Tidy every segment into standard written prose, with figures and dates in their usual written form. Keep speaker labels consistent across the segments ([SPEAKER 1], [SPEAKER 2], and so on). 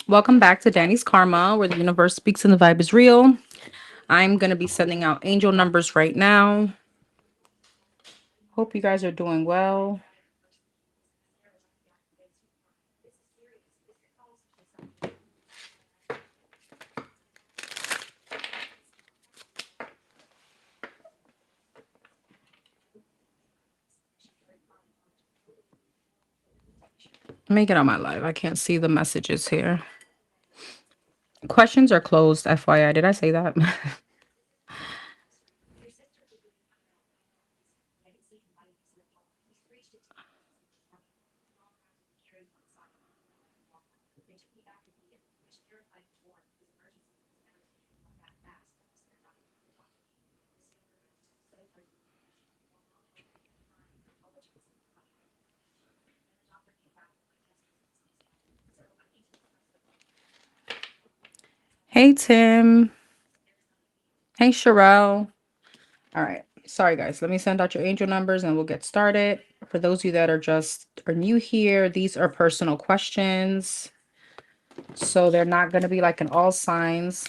[SPEAKER 1] Welcome back to Danny's Karma, where the universe speaks and the vibe is real. I'm going to be sending out angel numbers right now. Hope you guys are doing well. Let me get on my live. I can't see the messages here. Questions are closed, FYI. Did I say that? Hey, Tim. Hey, Sherelle. All right. Sorry, guys. Let me send out your angel numbers and we'll get started. For those of you that are new here, these are personal questions. So they're not going to be like in all signs.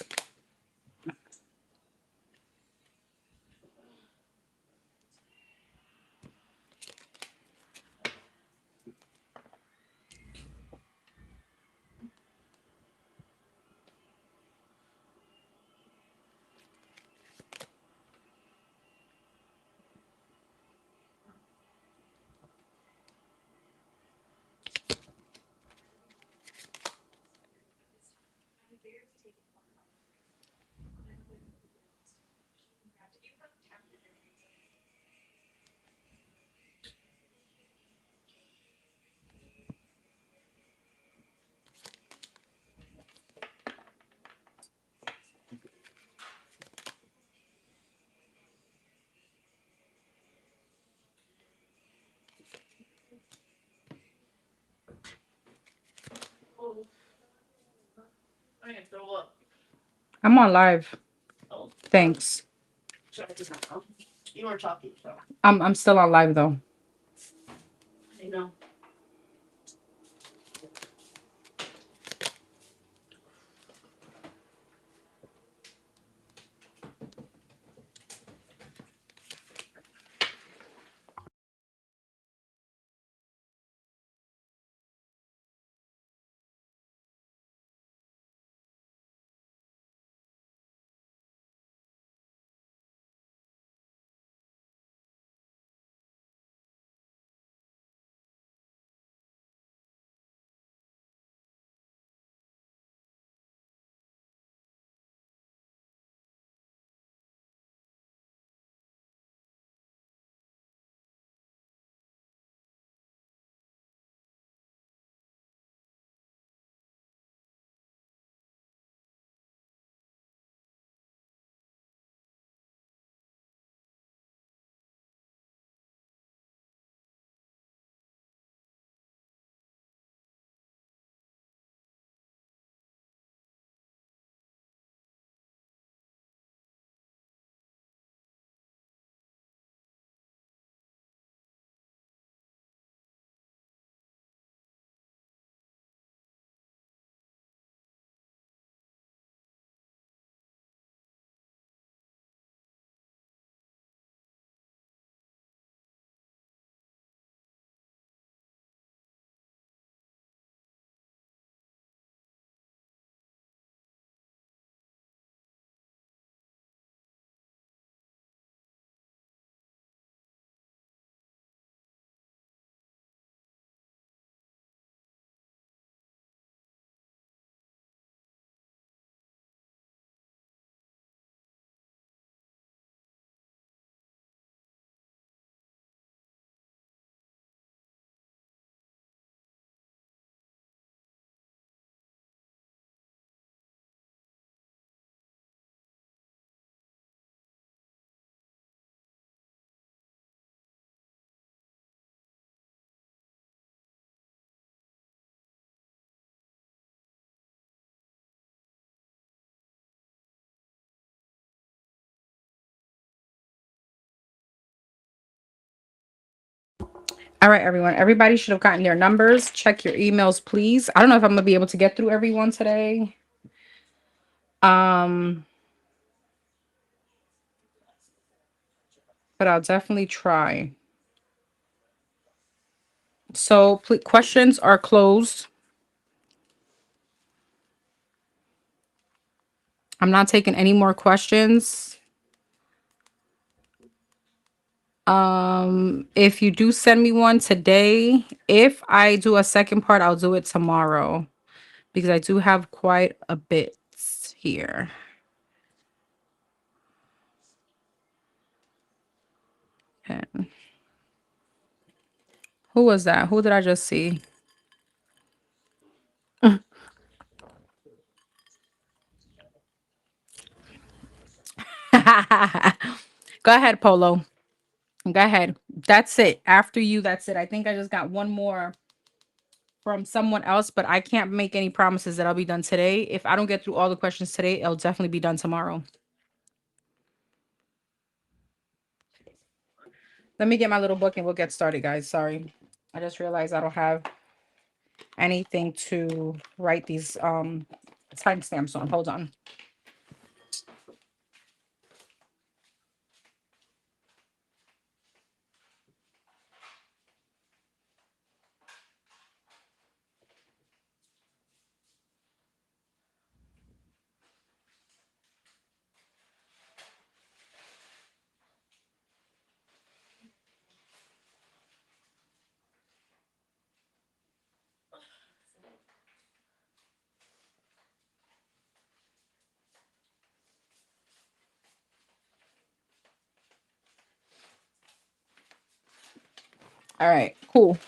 [SPEAKER 1] I'm on live. Thanks. You were talking, so. I'm still on live though. I know. All right, everyone. Everybody should have gotten their numbers. Check your emails, please. I don't know if I'm gonna be able to get through everyone today. Um, but I'll definitely try. So questions are closed. I'm not taking any more questions. If you do send me one today, if I do a second part, I'll do it tomorrow because I do have quite a bit here. And who was that? Who did I just see? Go ahead, Polo. Go ahead. That's it. After you, that's it. I think I just got one more from someone else, but I can't make any promises that I'll be done today. If I don't get through all the questions today, it'll definitely be done tomorrow. Let me get my little book and we'll get started, guys. Sorry. I just realized I don't have anything to write these timestamps on. Hold on. All right, cool.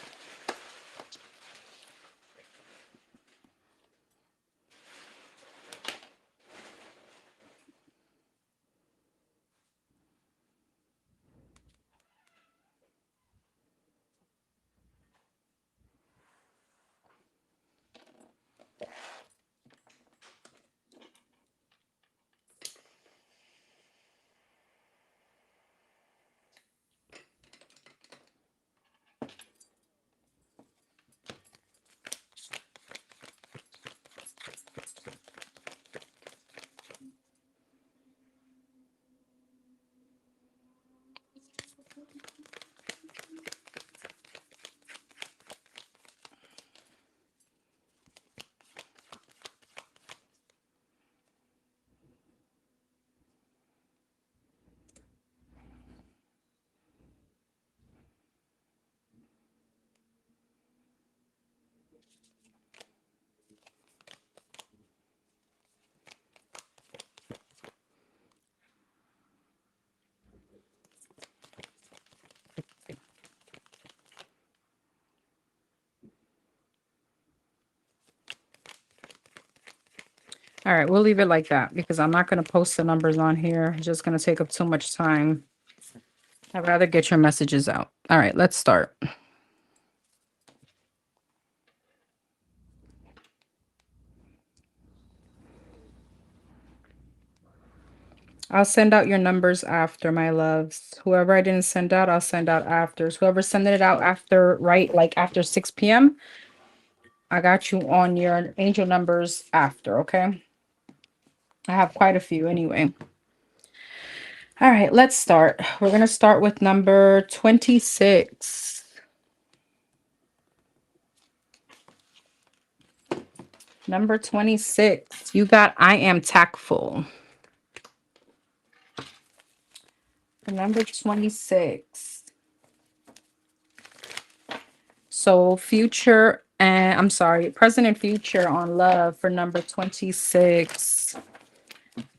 [SPEAKER 1] All right, we'll leave it like that because I'm not going to post the numbers on here. It's just going to take up too much time. I'd rather get your messages out. All right, let's start. I'll send out your numbers after, my loves. Whoever I didn't send out, I'll send out after. Whoever sent it out after, right, like after 6 p.m., I got you on your angel numbers after, okay? I have quite a few anyway. All right, let's start. We're going to start with number 26. Number 26. You got I am tactful. Number 26. So future and I'm sorry, present and future on love for number 26.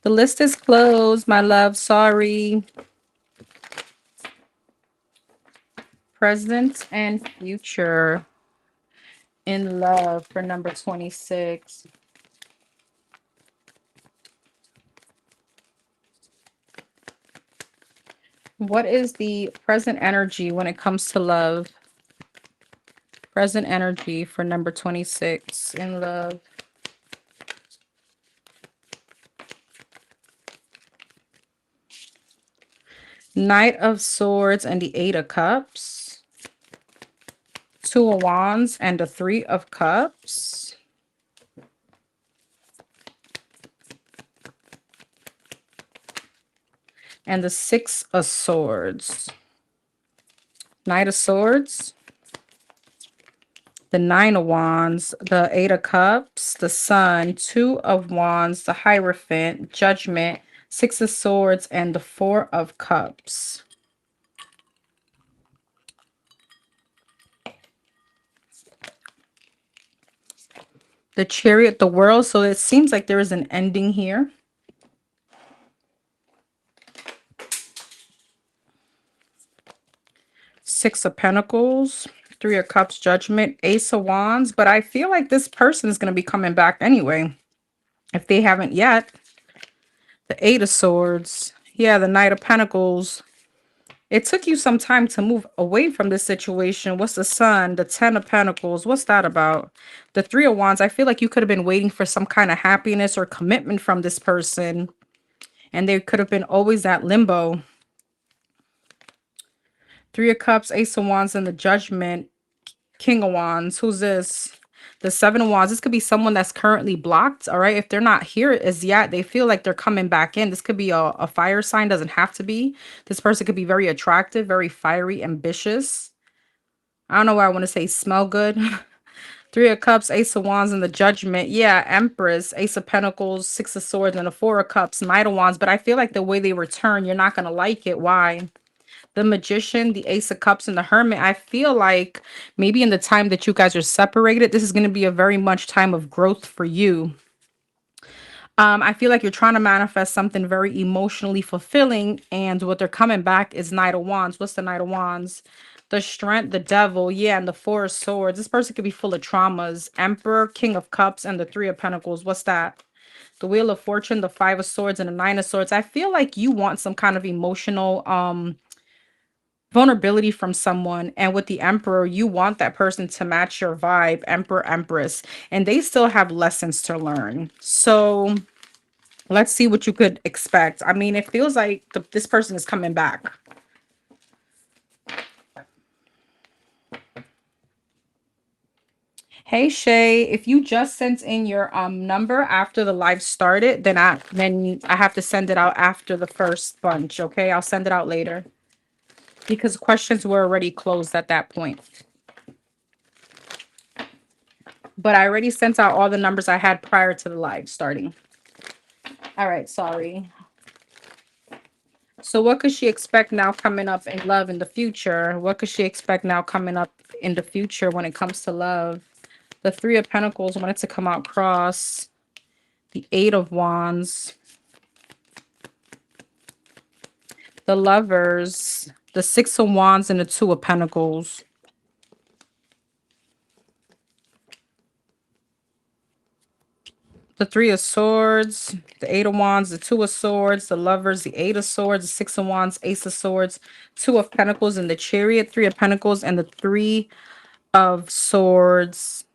[SPEAKER 1] The list is closed, my love. Sorry. Present and future in love for number 26. What is the present energy when it comes to love? Present energy for number 26 in love. Knight of Swords and the Eight of Cups. Two of Wands and the Three of Cups. And the Six of Swords. Knight of Swords. The Nine of Wands, the Eight of Cups, the Sun, Two of Wands, the Hierophant, Judgment, Six of Swords, and the Four of Cups. The Chariot, the World. So it seems like there is an ending here. Six of Pentacles, Three of Cups, Judgment, Ace of Wands. But I feel like this person is going to be coming back anyway, if they haven't yet. The Eight of Swords. Yeah, the Knight of Pentacles. It took you some time to move away from this situation. What's the Sun? The Ten of Pentacles. What's that about? The Three of Wands. I feel like you could have been waiting for some kind of happiness or commitment from this person. And there could have been always that limbo. Three of Cups, Ace of Wands, and the Judgment. King of Wands. Who's this? The Seven of Wands. This could be someone that's currently blocked. All right. If they're not here as yet, they feel like they're coming back in. This could be a fire sign. Doesn't have to be. This person could be very attractive, very fiery, ambitious. I don't know why I want to say smell good. Three of Cups, Ace of Wands, and the Judgment. Yeah, Empress, Ace of Pentacles, Six of Swords, and the Four of Cups, Knight of Wands. But I feel like the way they return, you're not going to like it. Why? The Magician, the Ace of Cups, and the Hermit. I feel like maybe in the time that you guys are separated, this is going to be a very much time of growth for you. I feel like you're trying to manifest something very emotionally fulfilling, and what they're coming back is Knight of Wands. What's the Knight of Wands? The Strength, the Devil, yeah, and the Four of Swords. This person could be full of traumas. Emperor, King of Cups, and the Three of Pentacles. What's that? The Wheel of Fortune, the Five of Swords, and the Nine of Swords. I feel like you want some kind of emotional vulnerability from someone, and with the Emperor, you want that person to match your vibe. Emperor, Empress, and they still have lessons to learn. So let's see what you could expect. I mean, it feels like this person is coming back. Hey Shay, if you just sent in your number after the live started, then I have to send it out after the first bunch. Okay, I'll send it out later, because questions were already closed at that point. But I already sent out all the numbers I had prior to the live starting. All right, sorry. So what could she expect now coming up in love in the future? What could she expect now coming up in the future when it comes to love? The Three of Pentacles wanted to come out cross. The Eight of Wands. The Lovers. The Six of Wands and the Two of Pentacles. The Three of Swords, the Eight of Wands, the Two of Swords, the Lovers, the Eight of Swords, the Six of Wands, Ace of Swords, Two of Pentacles, and the Chariot, Three of Pentacles, and the Three of Swords.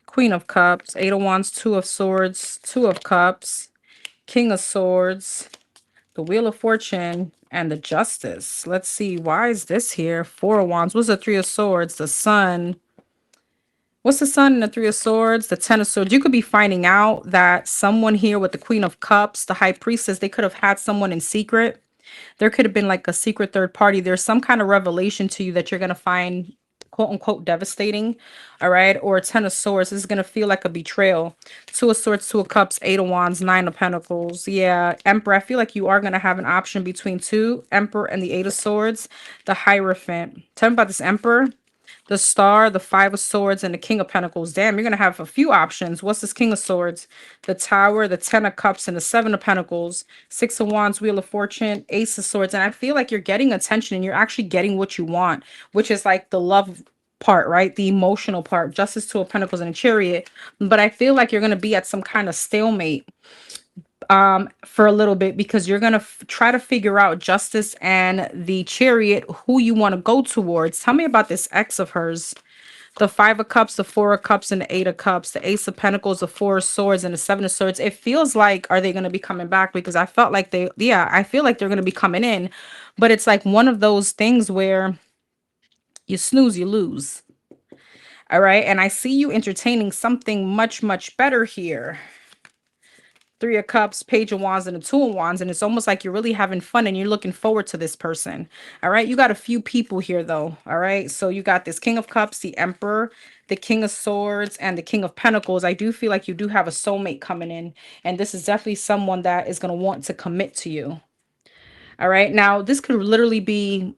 [SPEAKER 1] Queen of Cups, Eight of Wands, Two of Swords, Two of Cups, King of Swords, the Wheel of Fortune, and the Justice. Let's see, why is this here? Four of Wands. What's the Three of Swords? The Sun. What's the Sun and the Three of Swords? The Ten of Swords. You could be finding out that someone here with the Queen of Cups, the High Priestess, they could have had someone in secret. There could have been like a secret third party. There's some kind of revelation to you that you're going to find, quote unquote, devastating. All right. Or Ten of Swords. This is going to feel like a betrayal. Two of Swords, Two of Cups, Eight of Wands, Nine of Pentacles. Yeah. Emperor. I feel like you are going to have an option between two. Emperor and the Eight of Swords. The Hierophant. Tell me about this Emperor. The Star, the Five of Swords, and the King of Pentacles. Damn, you're going to have a few options. What's this King of Swords? The Tower, the Ten of Cups, and the Seven of Pentacles. Six of Wands, Wheel of Fortune, Ace of Swords. And I feel like you're getting attention and you're actually getting what you want, which is like the love part, right? The emotional part. Justice, Two of Pentacles, and a Chariot. But I feel like you're going to be at some kind of stalemate for a little bit, because you're going to try to figure out Justice and the Chariot, who you want to go towards. Tell me about this ex of hers. The Five of Cups, the Four of Cups, and the Eight of Cups, the Ace of Pentacles, the Four of Swords, and the Seven of Swords. It feels like, are they going to be coming back? Because I felt like I feel like they're going to be coming in, but it's like one of those things where You snooze, you lose. All right. And I see you entertaining something much, much better here. Three of Cups, Page of Wands, and the Two of Wands. And it's almost like you're really having fun and you're looking forward to this person. All right. You got a few people here, though. All right. So you got this King of Cups, the Emperor, the King of Swords, and the King of Pentacles. I do feel like you do have a soulmate coming in. And this is definitely someone that is going to want to commit to you. All right. Now, this could literally be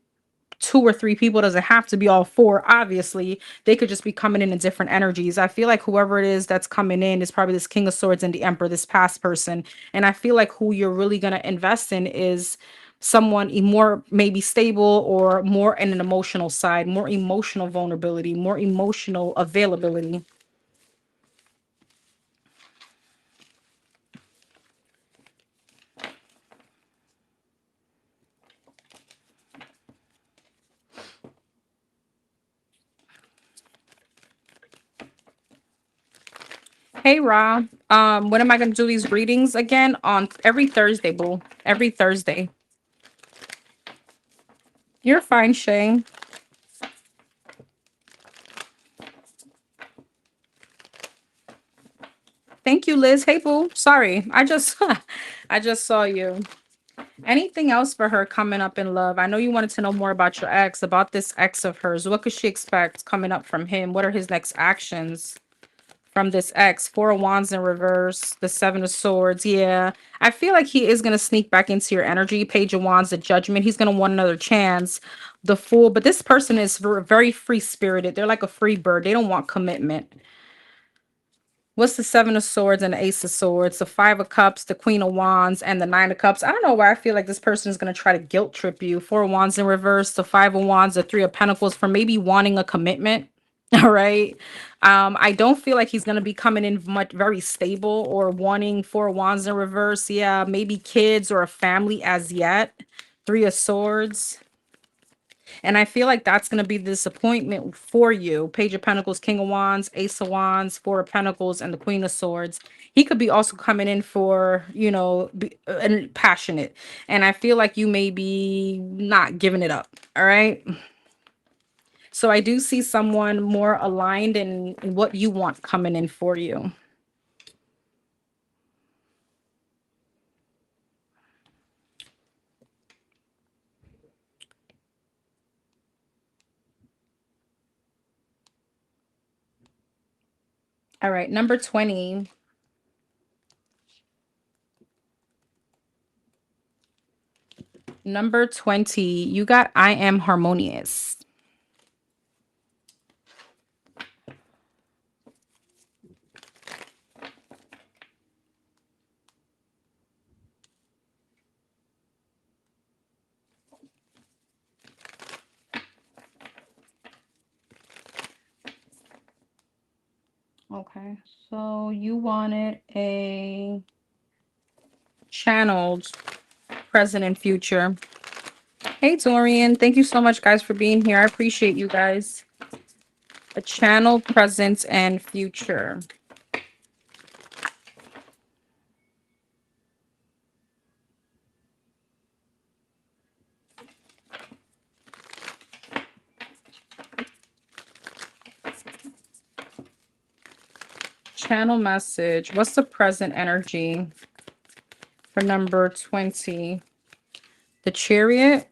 [SPEAKER 1] two or three people. It doesn't have to be all four. Obviously, they could just be coming in different energies. I feel like whoever it is that's coming in is probably this King of Swords and the Emperor, this past person. And I feel like who you're really going to invest in is someone more maybe stable or more in an emotional side, more emotional vulnerability, more emotional availability. Hey Ra, when am I going to do these readings again? On every Thursday, boo. Every Thursday. You're fine, Shay. Thank you, Liz. Hey, boo. Sorry, I just I just saw you. Anything else for her coming up in love? I know you wanted to know more about your ex, about this ex of hers. What could she expect coming up from him? What are his next actions from this ex? Four of Wands in reverse, the Seven of Swords. Yeah, I feel like he is gonna sneak back into your energy. Page of Wands, the Judgment. He's gonna want another chance. The Fool, but this person is very free spirited. They're like a free bird. They don't want commitment. What's the Seven of Swords and the Ace of Swords? The Five of Cups, the Queen of Wands, and the Nine of Cups. I don't know why I feel like this person is going to try to guilt trip you. Four of Wands in reverse, the Five of Wands, the Three of Pentacles for maybe wanting a commitment. All right. I don't feel like he's going to be coming in much very stable or wanting Four of Wands in reverse. Yeah, maybe kids or a family as yet. Three of Swords. And I feel like that's going to be the disappointment for you. Page of Pentacles, King of Wands, Ace of Wands, Four of Pentacles, and the Queen of Swords. He could be also coming in for, and passionate. And I feel like you may be not giving it up. All right. So I do see someone more aligned in what you want coming in for you. All right. Number 20. Number 20. You got I am harmonious. Okay, so you wanted a channeled present and future. Hey, Dorian. Thank you so much, guys, for being here. I appreciate you guys. A channeled present and future. Channel message. What's the present energy for number 20? The Chariot,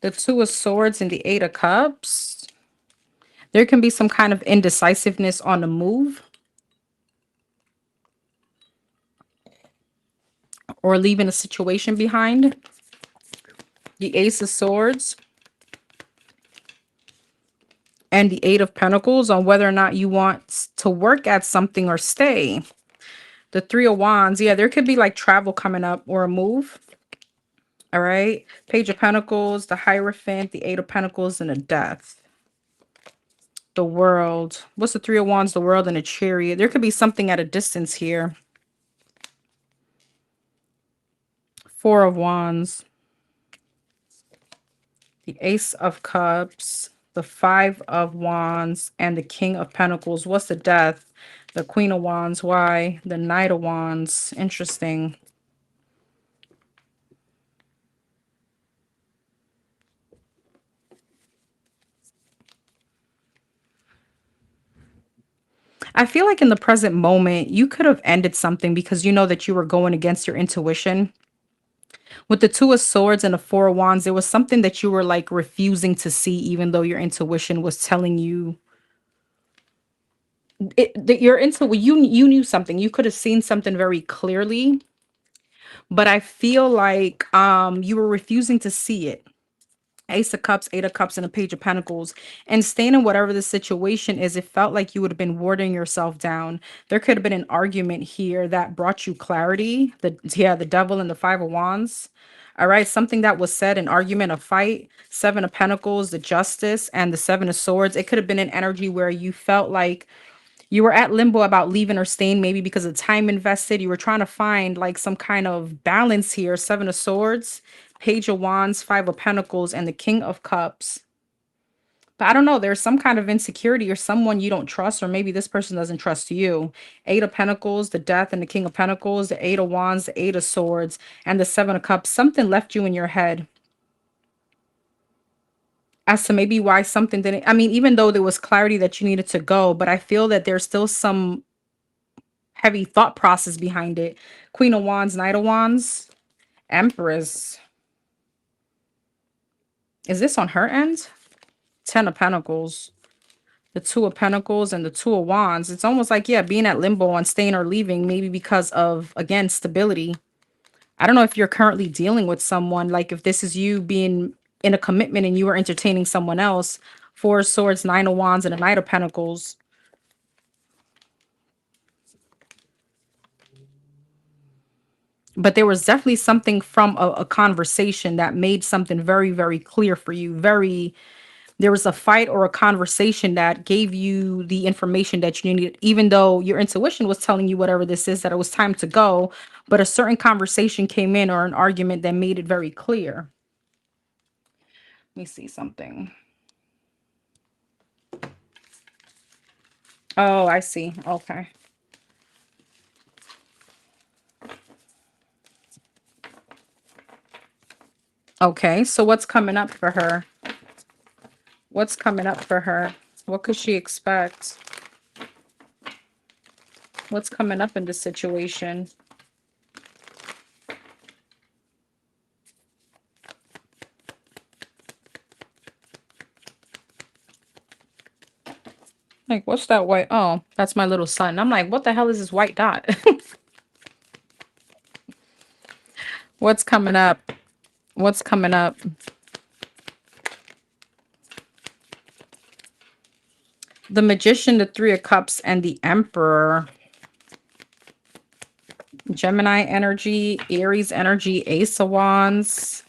[SPEAKER 1] the Two of Swords, and the Eight of Cups. There can be some kind of indecisiveness on the move or leaving a situation behind. The Ace of Swords and the Eight of Pentacles on whether or not you want to work at something or stay. The Three of Wands. Yeah, there could be like travel coming up or a move. All right. Page of Pentacles, the Hierophant, the Eight of Pentacles, and the Death. The World. What's the Three of Wands, the World, and the Chariot? There could be something at a distance here. Four of Wands. The Ace of Cups, the Five of Wands, and the King of Pentacles. What's the Death? The Queen of Wands. Why? The Knight of Wands. Interesting. I feel like in the present moment, you could have ended something because you know that you were going against your intuition. With the Two of Swords and the Four of Wands, there was something that you were like refusing to see, even though your intuition was telling you that your intuition, you knew something. You could have seen something very clearly, but I feel like you were refusing to see it. Ace of Cups, Eight of Cups, and a Page of Pentacles. And staying in whatever the situation is, it felt like you would have been warding yourself down. There could have been an argument here that brought you clarity. The Devil and the Five of Wands. All right, something that was said, an argument, a fight, Seven of Pentacles, the Justice, and the Seven of Swords. It could have been an energy where you felt like you were at limbo about leaving or staying, maybe because of time invested. You were trying to find like some kind of balance here. Seven of Swords, Page of Wands, Five of Pentacles, and the King of Cups. But I don't know, there's some kind of insecurity or someone you don't trust, or maybe this person doesn't trust you. Eight of Pentacles, the Death, and the King of Pentacles, the Eight of Wands, the Eight of Swords, and the Seven of Cups. Something left you in your head as to maybe why something didn't. I mean, even though there was clarity that you needed to go, but I feel that there's still some heavy thought process behind it. Queen of Wands, Knight of Wands, Empress. Is this on her end? Ten of Pentacles, the Two of Pentacles, and the Two of Wands. It's almost like, yeah, being at limbo on staying or leaving, maybe because of, again, stability. I don't know if you're currently dealing with someone, like if this is you being in a commitment and you are entertaining someone else. Four of Swords, Nine of Wands, and a Knight of Pentacles. But there was definitely something from a conversation that made something very, very clear for you. There was a fight or a conversation that gave you the information that you needed, even though your intuition was telling you whatever this is, that it was time to go. But a certain conversation came in or an argument that made it very clear. Let me see something. Oh, I see. Okay. Okay. So what's coming up for her? What's coming up for her? What could she expect? What's coming up in this situation? Like, what's that white? Oh, that's my little son. I'm like, what the hell is this white dot? What's coming up? What's coming up? The Magician, the Three of Cups, and the Emperor. Gemini energy, Aries energy, Ace of Wands.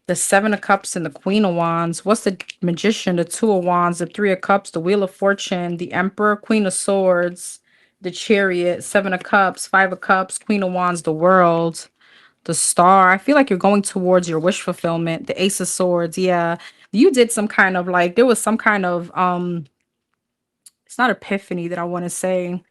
[SPEAKER 1] The Seven of Cups and the Queen of Wands. What's the Magician, the Two of Wands, the Three of Cups, the Wheel of Fortune, the Emperor, Queen of Swords, the Chariot, Seven of Cups, Five of Cups, Queen of Wands, the World, the Star. I feel like you're going towards your wish fulfillment. The Ace of Swords. Yeah. You did some kind of like, there was some kind of, it's not epiphany that I want to say.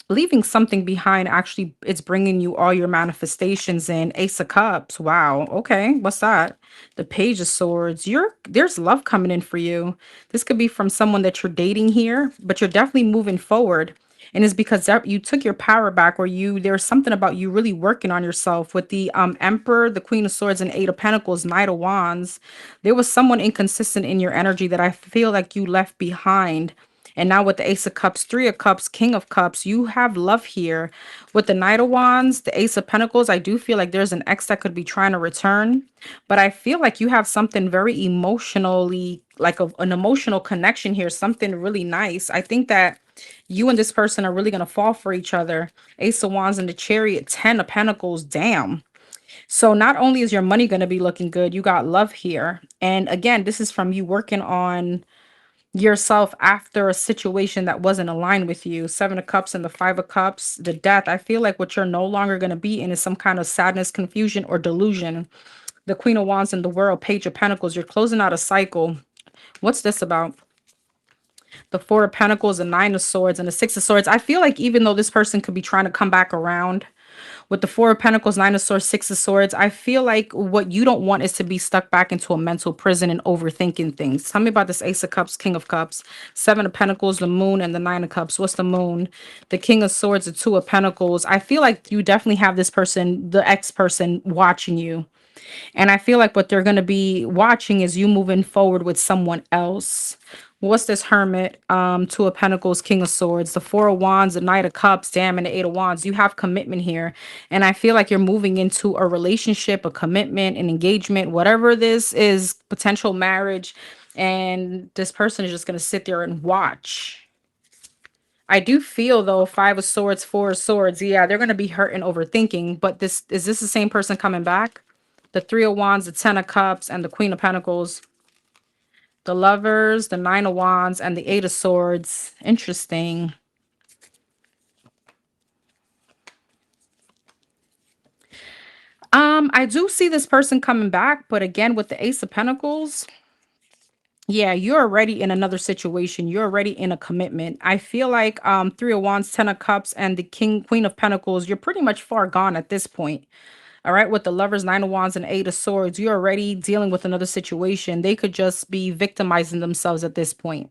[SPEAKER 1] Leaving something behind, actually, it's bringing you all your manifestations in. Ace of Cups. Wow. Okay. What's that? The Page of Swords. There's love coming in for you. This could be from someone that you're dating here, but you're definitely moving forward. And it's because you took your power back, or there's something about you really working on yourself with the Emperor, the Queen of Swords, and Eight of Pentacles, Knight of Wands. There was someone inconsistent in your energy that I feel like you left behind. And now with the Ace of Cups, Three of Cups, King of Cups, you have love here. With the Knight of Wands, the Ace of Pentacles, I do feel like there's an ex that could be trying to return. But I feel like you have something very emotionally, like an emotional connection here, something really nice. I think that you and this person are really going to fall for each other. Ace of Wands and the Chariot, Ten of Pentacles, damn. So not only is your money going to be looking good, you got love here. And again, this is from you working on yourself after a situation that wasn't aligned with you. Seven of Cups and the Five of Cups, the Death. I feel like what you're no longer going to be in is some kind of sadness, confusion, or delusion. The Queen of Wands and the World, Page of Pentacles. You're closing out a cycle. What's this about? The Four of Pentacles, the Nine of Swords, and the Six of Swords. I feel like even though this person could be trying to come back around, With the Four of Pentacles, Nine of Swords, Six of Swords, I feel like what you don't want is to be stuck back into a mental prison and overthinking things. Tell me about this Ace of Cups, King of Cups, Seven of Pentacles, the Moon, and the Nine of Cups. What's the Moon? The King of Swords, the Two of Pentacles. I feel like you definitely have this person, the ex person, watching you. And I feel like what they're going to be watching is you moving forward with someone else. What's this Hermit? Two of Pentacles, King of Swords, the Four of Wands, the Knight of Cups, damn, and the Eight of Wands. You have commitment here. And I feel like you're moving into a relationship, a commitment, an engagement, whatever this is, potential marriage. And this person is just going to sit there and watch. I do feel though, Five of Swords, Four of Swords, yeah, they're gonna be hurt and overthinking. But this is this the same person coming back? The Three of Wands, the Ten of Cups, and the Queen of Pentacles, the Lovers, the Nine of Wands, and the Eight of Swords. Interesting. I do see this person coming back, but again, with the Ace of Pentacles, yeah, you're already in another situation. You're already in a commitment. I feel like Three of Wands, Ten of Cups, and the Queen of Pentacles, you're pretty much far gone at this point. All right, with the Lovers, Nine of Wands, and Eight of Swords, you're already dealing with another situation. They could just be victimizing themselves at this point,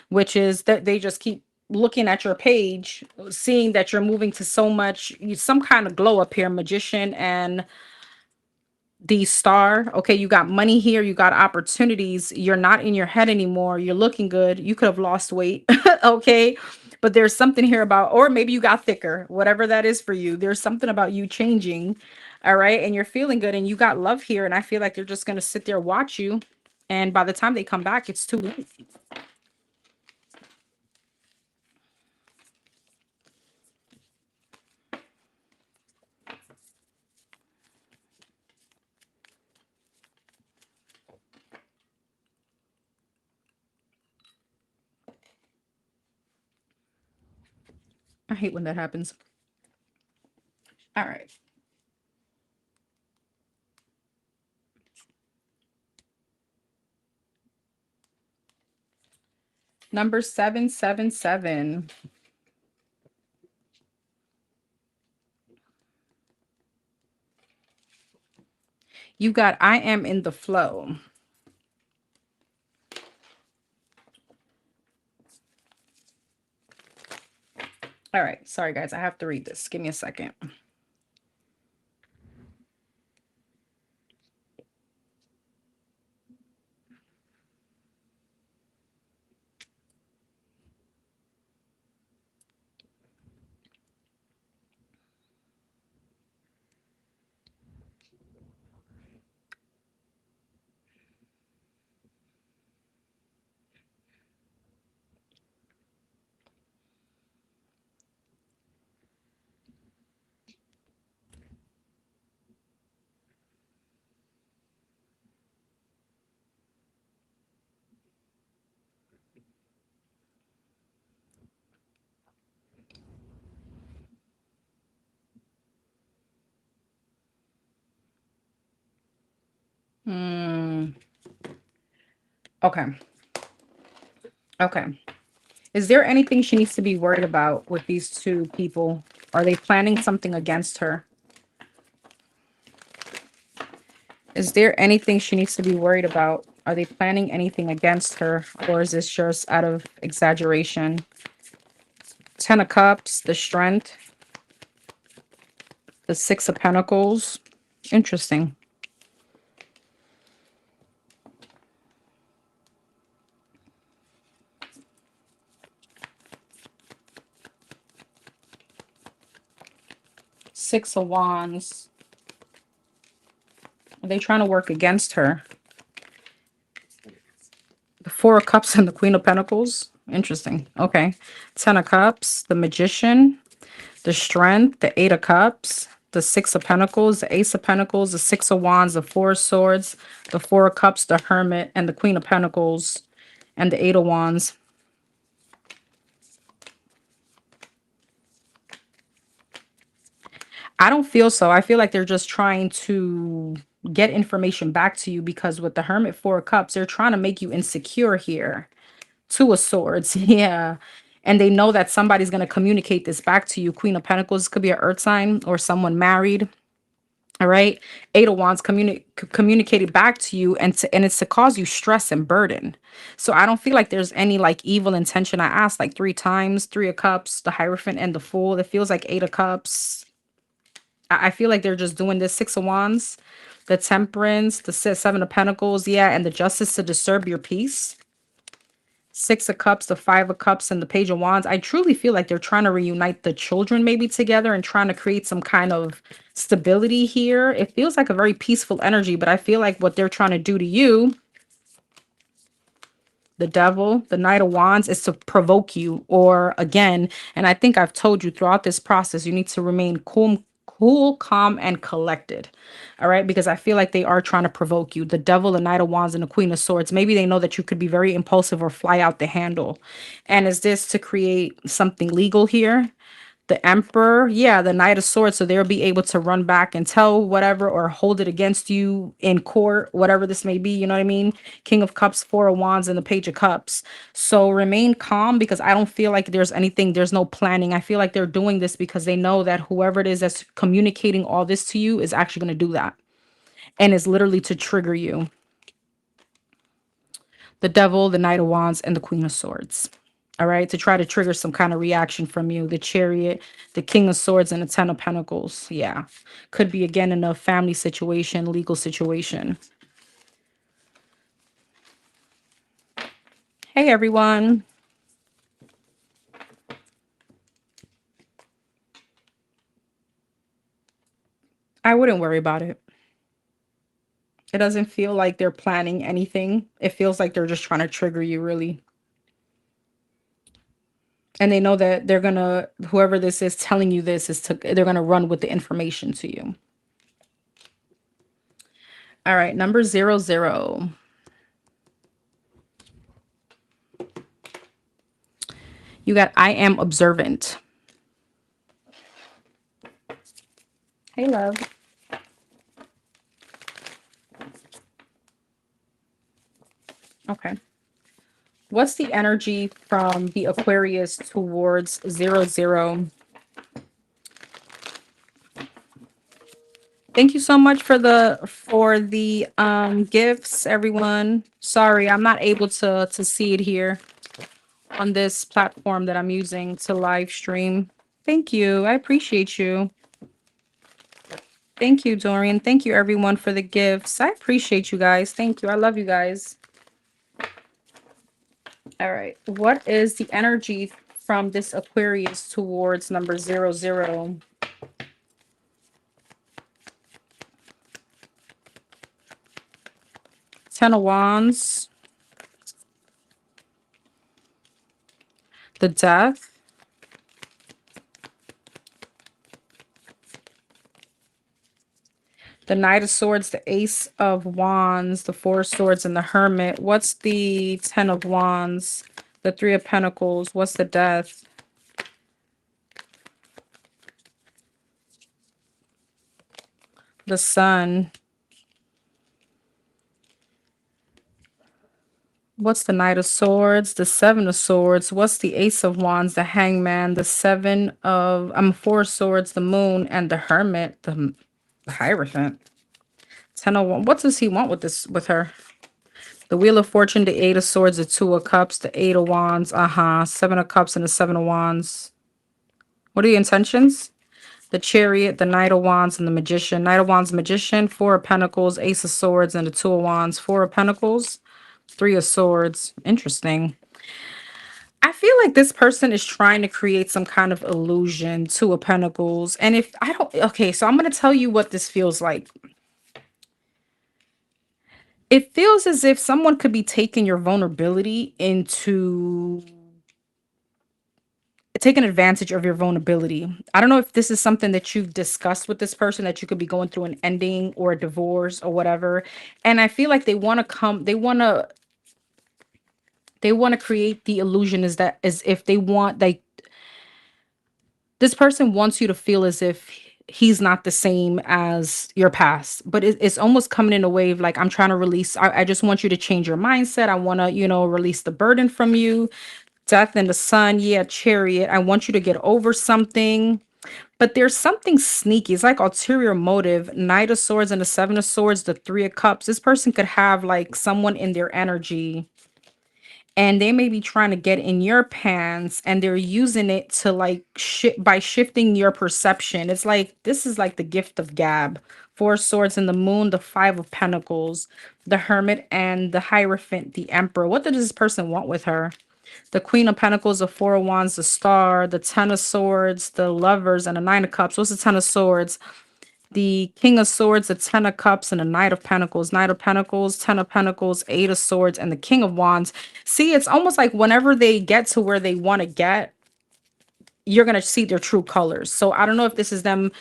[SPEAKER 1] which is that they just keep looking at your page, seeing that you're moving to so much, some kind of glow up here, Magician and the Star. Okay, you got money here, you got opportunities, you're not in your head anymore, you're looking good, you could have lost weight. Okay, but there's something here about, or maybe you got thicker, whatever that is for you, there's something about you changing. All right, and you're feeling good and you got love here, and I feel like they're just going to sit there, watch you, and by the time they come back, it's too late. I hate when that happens. All right, number 777. You got I am in the flow. All right, sorry guys, I have to read this. Give me a second. Hmm. Okay. Okay. Is there anything she needs to be worried about with these two people? Are they planning something against her? Is there anything she needs to be worried about? Are they planning anything against her? Or is this just out of exaggeration? Ten of Cups, the Strength, the Six of Pentacles. Interesting. Six of Wands. Are they trying to work against her? The Four of Cups and the Queen of Pentacles. Interesting. Okay. Ten of Cups, the Magician, the Strength, the Eight of Cups, the Six of Pentacles, the Ace of Pentacles, the Six of Wands, the Four of Swords, the Four of Cups, the Hermit, and the Queen of Pentacles, and the Eight of Wands. I don't feel so. I feel like they're just trying to get information back to you because with the Hermit, Four of Cups, they're trying to make you insecure here. Two of Swords, yeah. And they know that somebody's going to communicate this back to you. Queen of Pentacles could be an earth sign or someone married. All right. Eight of Wands communicated back to you, and it's to cause you stress and burden. So I don't feel like there's any like evil intention. I asked like 3 times, Three of Cups, the Hierophant, and the Fool. It feels like Eight of Cups. I feel like they're just doing this. Six of Wands, the Temperance, the Seven of Pentacles, yeah, and the Justice to disturb your peace. Six of Cups, the Five of Cups, and the Page of Wands. I truly feel like they're trying to reunite the children maybe together and trying to create some kind of stability here. It feels like a very peaceful energy, but I feel like what they're trying to do to you, the Devil, the Knight of Wands, is to provoke you, or again, and I think I've told you throughout this process, you need to remain cool, calm, and collected. All right, because I feel like they are trying to provoke you. The Devil, the Knight of Wands, and the Queen of Swords. Maybe they know that you could be very impulsive or fly out the handle. And is this to create something legal here? The Emperor, yeah, the Knight of Swords, so they'll be able to run back and tell whatever or hold it against you in court, whatever this may be, you know what I mean? King of Cups, Four of Wands, and the Page of Cups. So remain calm, because I don't feel like there's no planning. I feel like they're doing this because they know that whoever it is that's communicating all this to you is actually going to do that, and is literally to trigger you. The Devil, the Knight of Wands, and the Queen of Swords. All right, to try to trigger some kind of reaction from you. The Chariot, the King of Swords, and the Ten of Pentacles. Yeah, could be again in a family situation, legal situation. Hey, everyone. I wouldn't worry about it. It doesn't feel like they're planning anything. It feels like they're just trying to trigger you, really. And they know that they're gonna, whoever this is telling you this they're gonna run with the information to you. All right, number 00. You got I am observant. Hey, love. Okay. What's the energy from the Aquarius towards 00? Thank you so much for the gifts, everyone. Sorry, I'm not able to see it here on this platform that I'm using to live stream. Thank you. I appreciate you. Thank you, Dorian. Thank you, everyone, for the gifts. I appreciate you guys. Thank you. I love you guys. All right. What is the energy from this Aquarius towards number 00? Ten of Wands. The Death. The Knight of Swords, the Ace of Wands, the Four of Swords, and the Hermit. What's the Ten of Wands? The Three of Pentacles. What's the Death? The Sun. What's the Knight of Swords? The Seven of Swords. What's the Ace of Wands? The Hangman. The Four of Swords, the Moon, and the Hermit. The Hierophant. 10 of what does he want with her? The Wheel of Fortune, the Eight of Swords, the Two of Cups, the Eight of Wands, Seven of Cups, and the Seven of Wands. What are your intentions? The Chariot, the Knight of Wands, and the Magician. Knight of Wands, Magician, Four of Pentacles, Ace of Swords, and the Two of Wands. Four of Pentacles, Three of Swords. Interesting. I feel like this person is trying to create some kind of illusion. Two of Pentacles. And if I don't, okay, so I'm going to tell you what this feels like. It feels as if someone could be taking your vulnerability into taking advantage of your vulnerability. I don't know if this is something that you've discussed with this person, that you could be going through an ending or a divorce or whatever. And I feel like they want to create the illusion as if they want, like, this person wants you to feel as if he's not the same as your past, but it's almost coming in a way of like, I'm trying to release. I just want you to change your mindset. I want to, release the burden from you. Death in the sun. Yeah, Chariot. I want you to get over something. But there's something sneaky. It's like ulterior motive. Knight of Swords and the Seven of Swords, the Three of Cups. This person could have like someone in their energy and they may be trying to get in your pants and they're using it to like by shifting your perception. It's like this is like the gift of gab. Four Swords and the Moon, the Five of Pentacles, the Hermit and the Hierophant, the Emperor. What does this person want with her? The Queen of Pentacles, the Four of Wands, the Star, the Ten of Swords, the Lovers, and the Nine of Cups. What's the Ten of Swords? The King of Swords, the Ten of Cups, and the Knight of Pentacles. Knight of Pentacles, Ten of Pentacles, Eight of Swords, and the King of Wands. See, it's almost like whenever they get to where they want to get, you're going to see their true colors. So I don't know if this is them.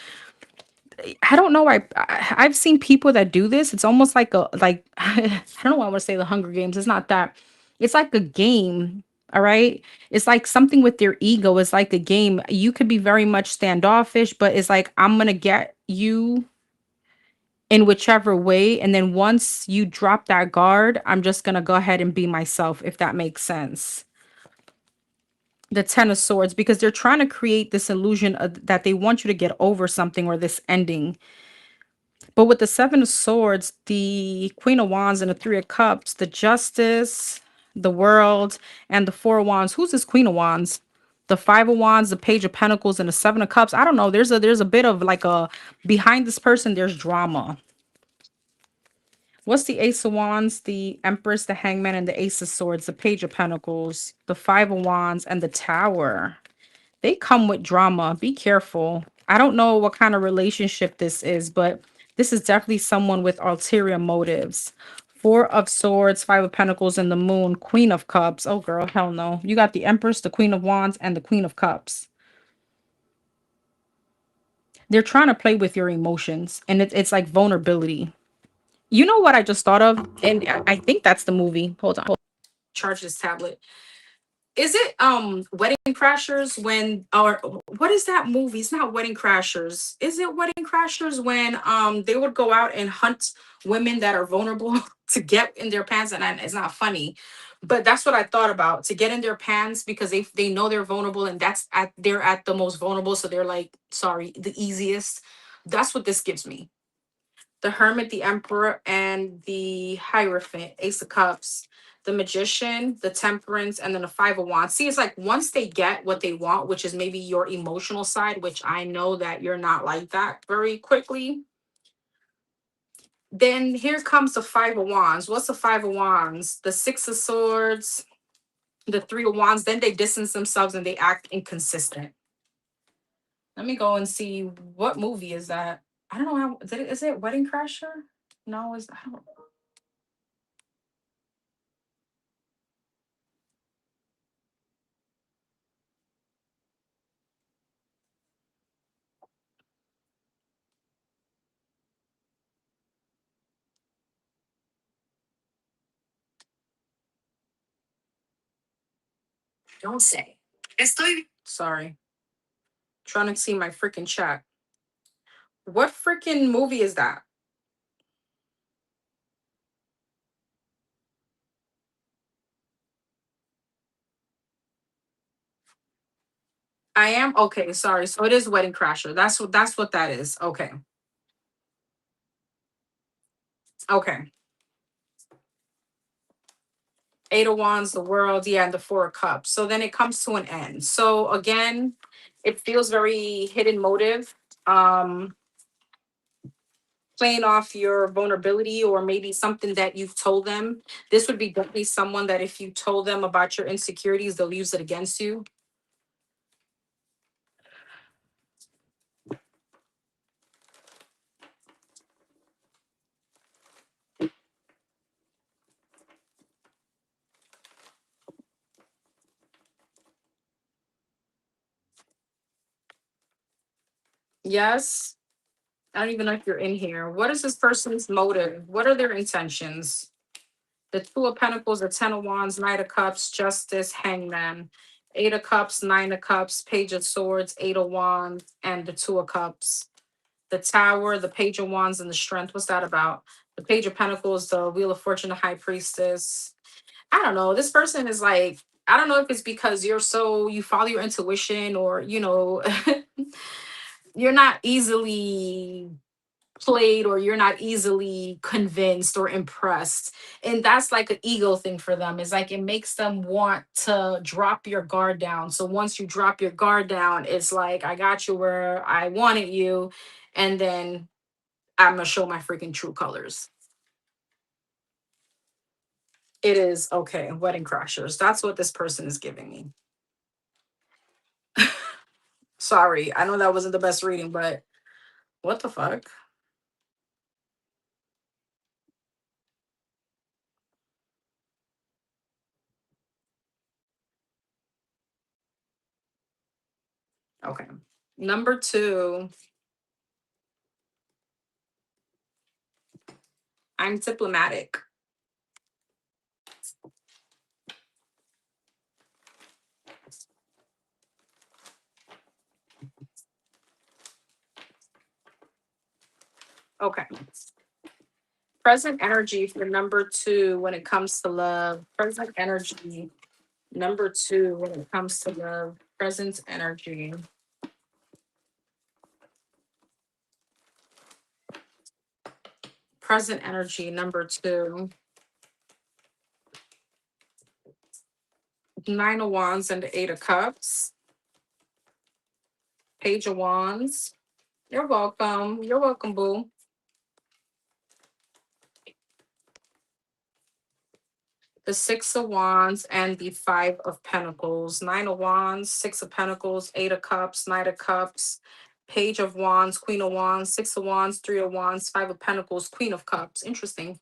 [SPEAKER 1] I don't know. I've seen people that do this. It's almost like a like I don't know why I want to say the Hunger Games. It's not that. It's like a game. All right. It's like something with their ego. It's like a game. You could be very much standoffish, but it's like I'm gonna get you in whichever way. And then once you drop that guard, I'm just gonna go ahead and be myself, if that makes sense. The Ten of Swords, because they're trying to create this illusion that they want you to get over something or this ending. But with the Seven of Swords, the Queen of Wands, and the Three of Cups, the Justice, the World, and the Four of Wands. Who's this Queen of Wands? The Five of Wands, the Page of Pentacles, and the Seven of Cups. I don't know. There's a bit of like a behind this person. There's drama. What's the Ace of Wands, the Empress, the Hangman, and the Ace of Swords, the Page of Pentacles, the Five of Wands, and the Tower? They come with drama. Be careful. I don't know what kind of relationship this is, but this is definitely someone with ulterior motives. Four of Swords, Five of Pentacles, and the Moon, Queen of Cups. Oh, girl, hell no. You got the Empress, the Queen of Wands, and the Queen of Cups. They're trying to play with your emotions, and it's like vulnerability. You know what I just thought of? And I think that's the movie. Hold on. Charge this tablet. Is it Wedding Crashers when or what is that movie? It's not Wedding Crashers. Is it Wedding Crashers when they would go out and hunt women that are vulnerable to get in their pants? And it's not funny, but that's what I thought about, to get in their pants because they know they're vulnerable and they're at the most vulnerable, so they're like, sorry, the easiest. That's what this gives me. The Hermit, the Emperor, and the Hierophant, Ace of Cups, the Magician, the Temperance, and then the Five of Wands. See, it's like once they get what they want, which is maybe your emotional side, which I know that you're not like that very quickly, then here comes the Five of Wands. What's the Five of Wands? The Six of Swords, the Three of Wands. Then they distance themselves and they act inconsistent. Let me go and see what movie is that. I don't know how. Is it Wedding Crasher? No, I don't. Don't say. Sorry. Trying to see my freaking chat. What freaking movie is that? I am okay. Sorry. So it is Wedding Crasher. That's what that is. Okay. Okay. Eight of Wands, the World, yeah, and the Four of Cups. So then it comes to an end. So again, it feels very hidden motive. Um, Playing off your vulnerability or maybe something that you've told them. This would be definitely someone that if you told them about your insecurities, they'll use it against you. Yes. I don't even know if you're in here. What is this person's motive? What are their intentions? The Two of Pentacles, the Ten of Wands, Knight of Cups, Justice, Hangman, Eight of Cups, Nine of Cups, Page of Swords, Eight of Wands, and the Two of Cups. The Tower, the Page of Wands, and the Strength. What's that about? The Page of Pentacles, the Wheel of Fortune, the High Priestess. I don't know. This person is like I don't know if it's because you follow your intuition, or, you're not easily played, or you're not easily convinced or impressed. And that's like an ego thing for them. It's like it makes them want to drop your guard down. So once you drop your guard down, it's like, I got you where I wanted you. And then I'm going to show my freaking true colors. It is okay. Wedding crashers. That's what this person is giving me. Sorry. I know that wasn't the best reading, but what the fuck? Okay. Number 2, I'm diplomatic. Okay. Present energy for number 2 when it comes to love. Present energy. Number 2 when it comes to love. Present energy. Present energy. Number 2. 9 of Wands and the 8 of Cups. Page of Wands. You're welcome. You're welcome, boo. The 6 of Wands and the 5 of Pentacles. 9 of Wands, 6 of Pentacles, 8 of Cups, Knight of Cups, Page of Wands, Queen of Wands, 6 of Wands, 3 of Wands, 5 of Pentacles, Queen of Cups. Interesting.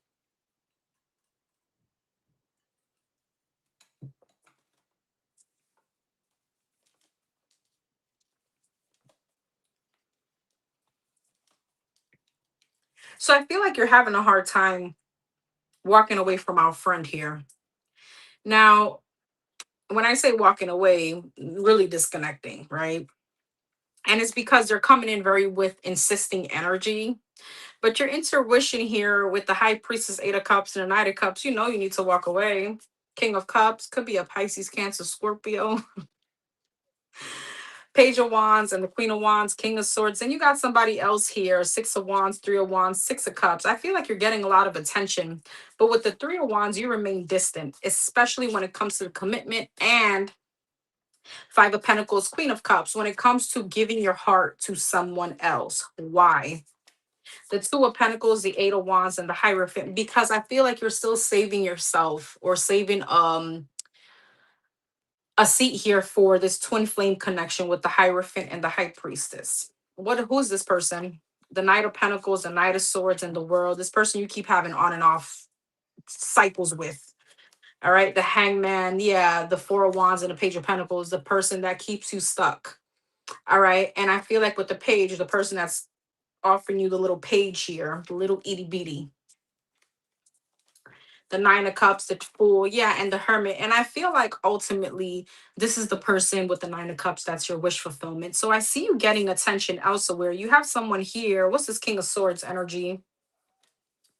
[SPEAKER 1] So I feel like you're having a hard time walking away from our friend here. Now, when I say walking away, really disconnecting, right? And it's because they're coming in very with insisting energy. But your intuition here with the High Priestess, 8 of Cups, and the Knight of Cups, you need to walk away. King of Cups, could be a Pisces, Cancer, Scorpio. Page of Wands and the Queen of Wands, King of Swords. And you got somebody else here, 6 of Wands, 3 of Wands, 6 of Cups. I feel like you're getting a lot of attention. But with the 3 of Wands, you remain distant, especially when it comes to commitment, and 5 of Pentacles, Queen of Cups, when it comes to giving your heart to someone else. Why? The 2 of Pentacles, the 8 of Wands, and the Hierophant, because I feel like you're still saving yourself, or saving a seat here for this twin flame connection with the Hierophant and the High Priestess. Who's this person? The Knight of Pentacles, the Knight of Swords, and the World. This person you keep having on and off cycles with. All right, the Hangman, yeah, the 4 of Wands and the Page of Pentacles, the person that keeps you stuck. All right, and I feel like with the Page, the person that's offering you the little page here, the little itty bitty, the 9 of Cups, the Fool, yeah, and the Hermit. And I feel like ultimately this is the person with the 9 of Cups that's your wish fulfillment. So I see you getting attention elsewhere. You have someone here. What's this King of Swords energy?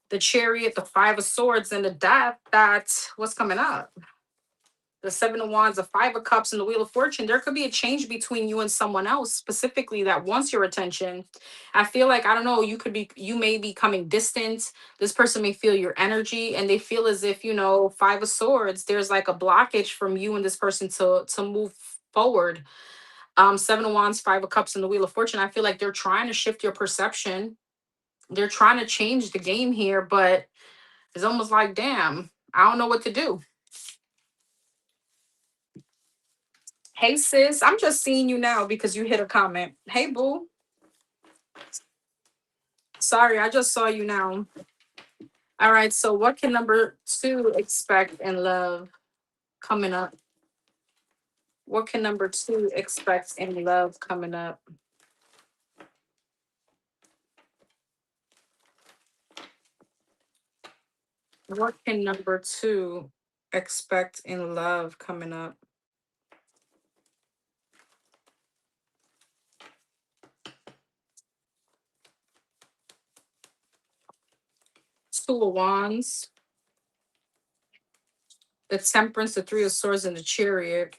[SPEAKER 1] The Chariot, the 5 of Swords, and the Death. That's what's coming up. The 7 of Wands, the 5 of Cups, and the Wheel of Fortune. There could be a change between you and someone else specifically that wants your attention. I feel like, I don't know, you may be coming distant. This person may feel your energy, and they feel as if, 5 of Swords, there's like a blockage from you and this person to move forward. 7 of Wands, 5 of Cups, and the Wheel of Fortune. I feel like they're trying to shift your perception. They're trying to change the game here, but it's almost like, damn, I don't know what to do. Hey sis, I'm just seeing you now because you hit a comment. Hey boo. Sorry, I just saw you now. All right, so what can number 2 expect in love coming up? What can number 2 expect in love coming up? What can number 2 expect in love coming up? 2 of Wands, the Temperance, the Three of Swords, and the Chariot.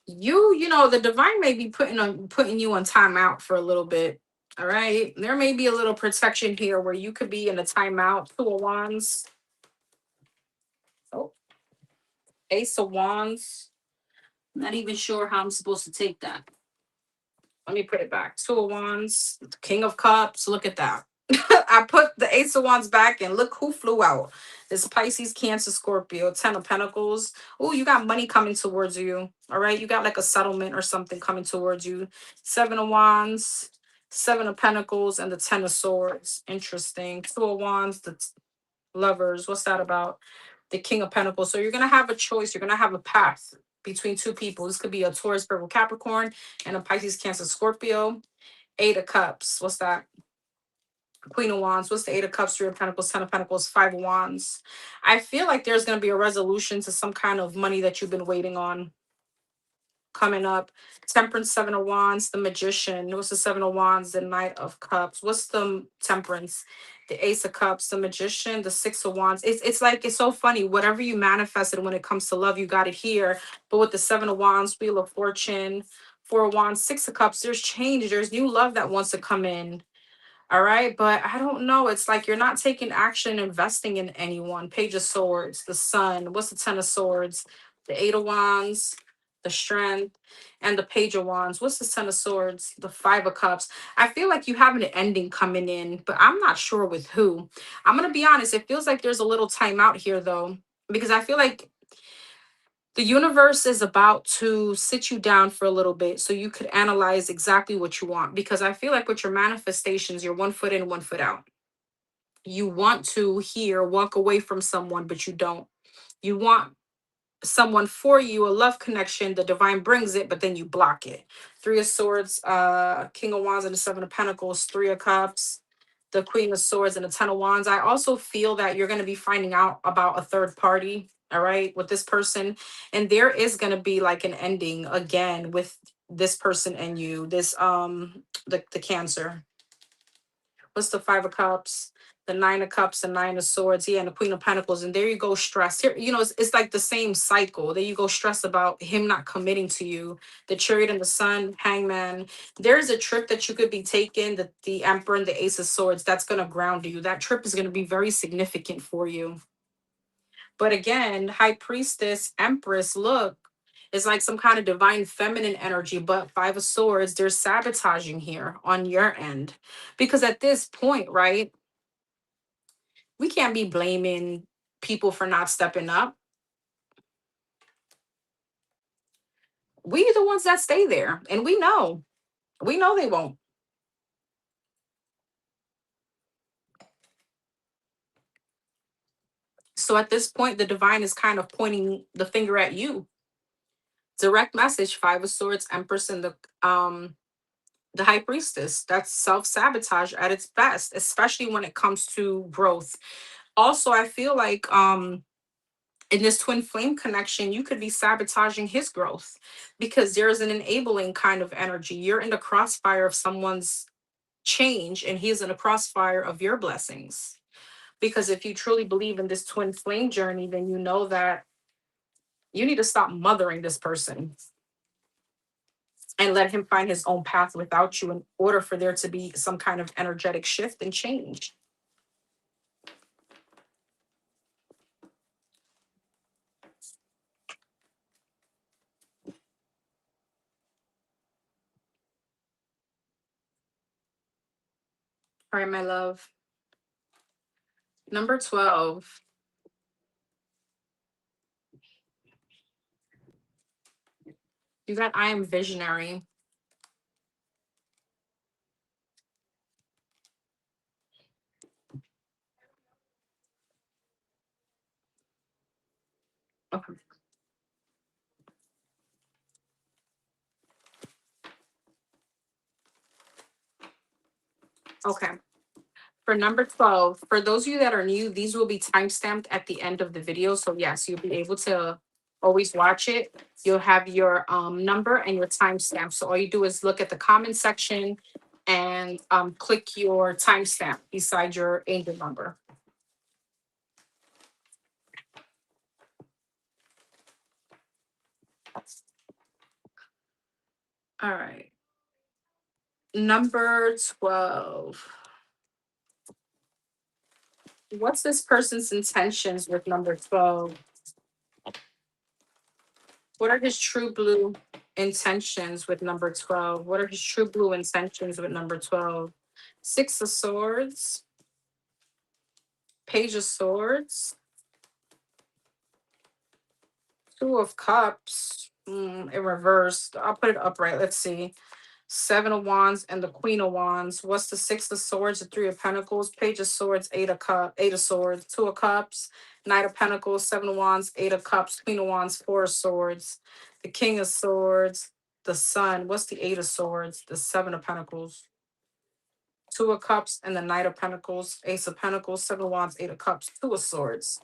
[SPEAKER 1] You know, the divine may be putting you on timeout for a little bit. All right. There may be a little protection here where you could be in a timeout. Two of Wands. Oh, Ace of Wands. Not even sure how I'm supposed to take that. Let me put it back. Two of Wands, King of Cups. Look at that. I put the Ace of Wands back and look who flew out. This Pisces, Cancer, Scorpio, Ten of Pentacles. Oh, you got money coming towards you. All right. You got like a settlement or something coming towards you. Seven of Wands, Seven of Pentacles, and the Ten of Swords. Interesting. Two of Wands, the Lovers. What's that about? The King of Pentacles. So you're going to have a choice. You're going to have a path between two people. This could be a Taurus, Virgo, Capricorn, and a Pisces, Cancer, Scorpio. Eight of Cups. What's that? Queen of Wands. What's the Eight of Cups? Three of Pentacles, Ten of Pentacles, Five of Wands. I feel like there's going to be a resolution to some kind of money that you've been waiting on coming up. Temperance, Seven of Wands, the Magician. What's the Seven of Wands? The Knight of Cups. What's the Temperance? The Ace of Cups, the Magician, the Six of Wands. It's like, it's so funny. Whatever you manifested when it comes to love, you got it here. But with the Seven of Wands, Wheel of Fortune, Four of Wands, Six of Cups, there's change. There's new love that wants to come in. All right. But I don't know. It's like you're not taking action, investing in anyone. Page of Swords, the Sun. What's the Ten of Swords? The Eight of Wands, the Strength, and the Page of Wands. What's the Ten of Swords? The Five of Cups. I feel like you have an ending coming in, but I'm not sure with who. I'm going to be honest. It feels like there's a little timeout here, though, because I feel like the universe is about to sit you down for a little bit so you could analyze exactly what you want. Because I feel like with your manifestations, you're one foot in, one foot out. You want to walk away from someone, but you don't. You want someone for you, a love connection, the divine brings it, but then you block it. Three of Swords, King of Wands, and the Seven of Pentacles, Three of Cups, the Queen of Swords, and the Ten of Wands. I also feel that you're going to be finding out about a third party, all right, with this person. And there is going to be like an ending again with this person and you, this, the Cancer. What's the Five of Cups? The Nine of Cups, the Nine of Swords, yeah, and the Queen of Pentacles. And there you go, stress. Here, you know, it's like the same cycle. There you go, stress about him not committing to you. The Chariot and the Sun, Hangman. There's a trip that you could be taking, the Emperor and the Ace of Swords, that's going to ground you. That trip is going to be very significant for you. But again, High Priestess, Empress, look, it's like some kind of divine feminine energy, but Five of Swords, there's sabotaging here on your end. Because at this point, right, we can't be blaming people for not stepping up. We the ones that stay there, and we know they won't. So at this point, the divine is kind of pointing the finger at you. Direct message: Five of Swords, Empress, and the High Priestess. That's self-sabotage at its best, especially when it comes to growth. Also, I feel like in this twin flame connection, you could be sabotaging his growth because there's an enabling kind of energy. You're in the crossfire of someone's change and he's in a crossfire of your blessings. Because if you truly believe in this twin flame journey, then you know that you need to stop mothering this person and let him find his own path without you in order for there to be some kind of energetic shift and change. All right, my love. Number 12. You got I am visionary. Okay. Okay. For number 12, for those of you that are new, these will be timestamped at the end of the video. So yes, you'll be able to always watch it. You'll have your number and your timestamp. So all you do is look at the comment section and click your timestamp beside your angel number. All right. Number 12. What's this person's intentions with number 12? What are his true blue intentions with number 12? What are his true blue intentions with number 12? Six of Swords, Page of Swords, Two of Cups, in reverse. I'll put it upright. Let's see. Seven of Wands and the Queen of Wands. What's the Six of Swords, the Three of Pentacles, Page of Swords, Eight of Swords, Two of Cups, Knight of Pentacles, Seven of Wands, Eight of Cups, Queen of Wands, Four of Swords, the King of Swords, the Sun. What's the Eight of Swords? The Seven of Pentacles, Two of Cups, and the Knight of Pentacles, Ace of Pentacles, Seven of Wands, Eight of Cups, Two of Swords.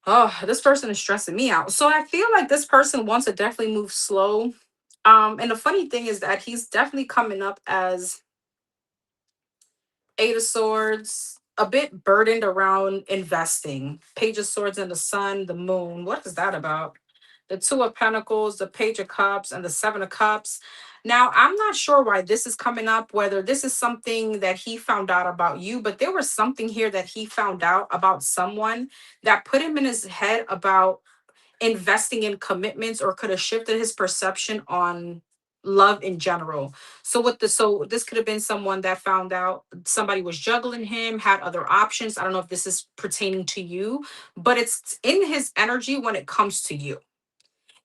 [SPEAKER 1] Oh, this person is stressing me out. So I feel like this person wants to definitely move slow. And the funny thing is that he's definitely coming up as Eight of Swords, a bit burdened around investing. Page of Swords and the Sun, the Moon. What is that about? The Two of Pentacles, the Page of Cups, and the Seven of Cups. Now, I'm not sure why this is coming up, whether this is something that he found out about you, but there was something here that he found out about someone that put him in his head about investing in commitments, or could have shifted his perception on love in general. So this could have been someone that found out somebody was juggling him, had other options. I don't know if this is pertaining to you, but it's in his energy when it comes to you.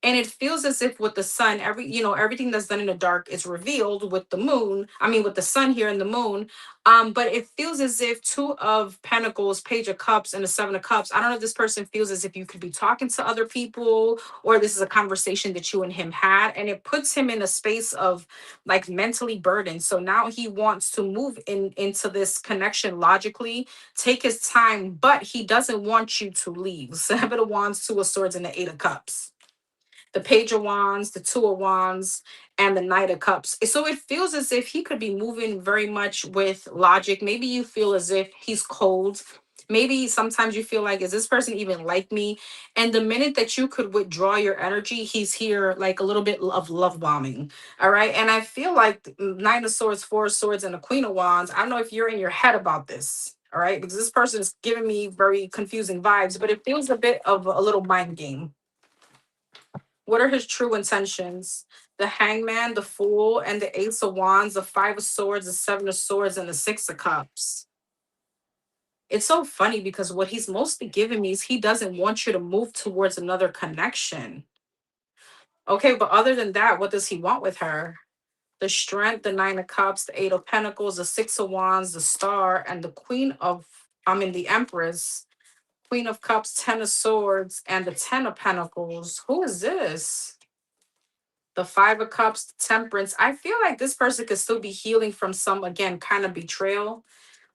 [SPEAKER 1] And it feels as if with the sun, everything that's done in the dark is revealed with the moon. I mean, with the sun here and the moon. But it feels as if Two of Pentacles, Page of Cups, and the Seven of Cups. I don't know if this person feels as if you could be talking to other people, or this is a conversation that you and him had, and it puts him in a space of like mentally burdened. So now he wants to move into this connection logically, take his time, but he doesn't want you to leave. Seven of Wands, Two of Swords, and the Eight of Cups, the Page of Wands, the Two of Wands, and the Knight of Cups. So it feels as if he could be moving very much with logic. Maybe you feel as if he's cold. Maybe sometimes you feel like, is this person even like me? And the minute that you could withdraw your energy, he's here like a little bit of love bombing. All right. And I feel like Nine of Swords, Four of Swords, and the Queen of Wands. I don't know if you're in your head about this. All right. Because this person is giving me very confusing vibes, but it feels a bit of a little mind game. What are his true intentions? The Hangman, the Fool, and the Ace of Wands, the Five of Swords, the Seven of Swords, and the Six of Cups. It's so funny because what he's mostly giving me is he doesn't want you to move towards another connection. Okay, but other than that, what does he want with her? The Strength, the Nine of Cups, the Eight of Pentacles, the Six of Wands, the Star, and the the Empress, Queen of Cups, Ten of Swords, and the Ten of Pentacles. Who is this? The Five of Cups, the Temperance. I feel like this person could still be healing from some, again, kind of betrayal.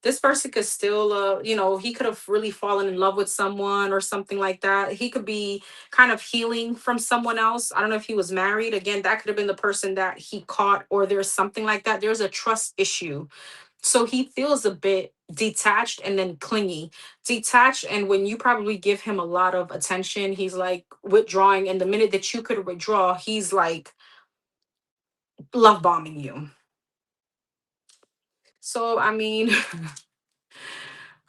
[SPEAKER 1] This person could still, he could have really fallen in love with someone or something like that. He could be kind of healing from someone else. I don't know if he was married. Again, that could have been the person that he caught, or there's something like that. There's a trust issue. So he feels a bit detached and then clingy. Detached, and when you probably give him a lot of attention, he's like withdrawing. And the minute that you could withdraw, he's like love bombing you. So I mean,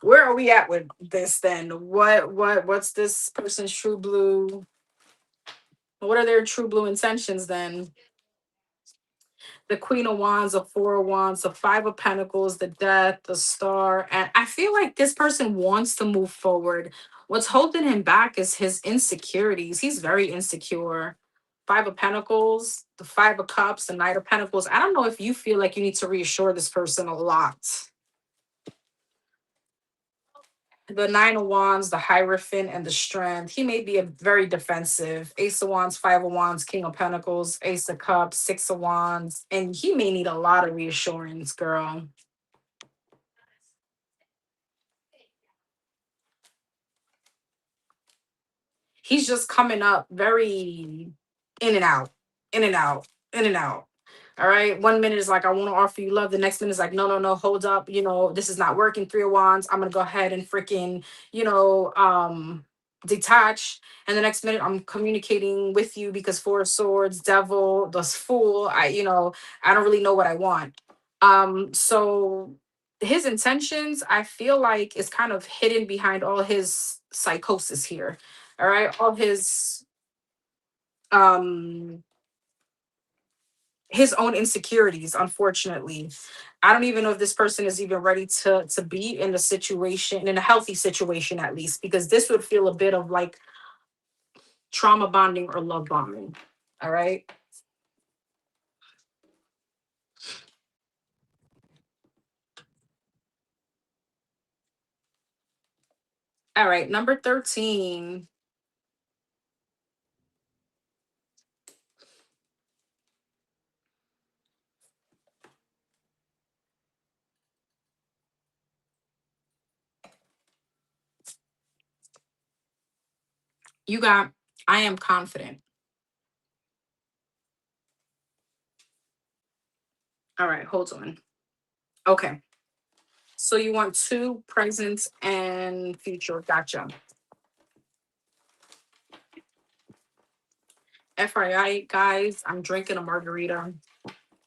[SPEAKER 1] where are we at with this then? What's this person's true blue? What are their true blue intentions then? The Queen of Wands, the Four of Wands, the Five of Pentacles, the Death, the Star. And I feel like this person wants to move forward. What's holding him back is his insecurities. He's very insecure. Five of Pentacles, the Five of Cups, the Knight of Pentacles. I don't know if you feel like you need to reassure this person a lot. The Nine of Wands, the Hierophant, and the Strength. He may be a very defensive. Ace of Wands, Five of Wands, King of Pentacles, Ace of Cups, Six of Wands. And he may need a lot of reassurance, girl. He's just coming up very in and out, in and out, in and out. All right. One minute is like, I want to offer you love. The next minute is like, no, no, no, hold up. This is not working. Three of Wands. I'm going to go ahead and freaking, you know, detach, and the next minute I'm communicating with you because Four of Swords, Devil, the Fool. I don't really know what I want. So his intentions, I feel like, is kind of hidden behind all his psychosis here. All right, all um his own insecurities, unfortunately. I don't even know if this person is even ready to be in a situation, in a healthy situation at least, because this would feel a bit of like trauma bonding or love bombing. All right. All right. Number 13. You got, I am confident. All right. Hold on. Okay. So you want two, present and future. Gotcha. FYI, guys, I'm drinking a margarita.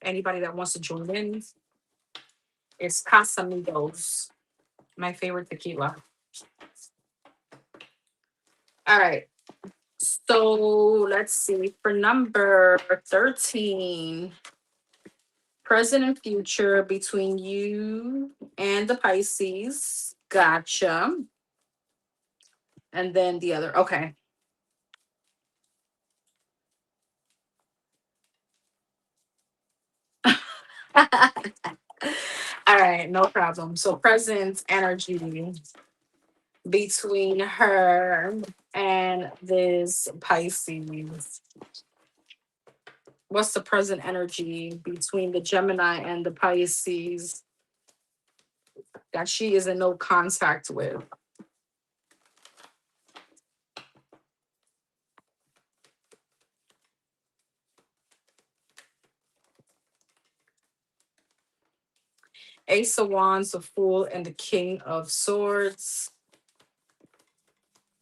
[SPEAKER 1] Anybody that wants to join in, it's Casamigos, my favorite tequila. All right. So let's see. For number 13, present and future between you and the Pisces. Gotcha. And then the other. Okay. All right. No problem. So present energy between her and this Pisces. What's the present energy between the Gemini and the Pisces that she is in no contact with? Ace of Wands, the Fool, and the King of Swords.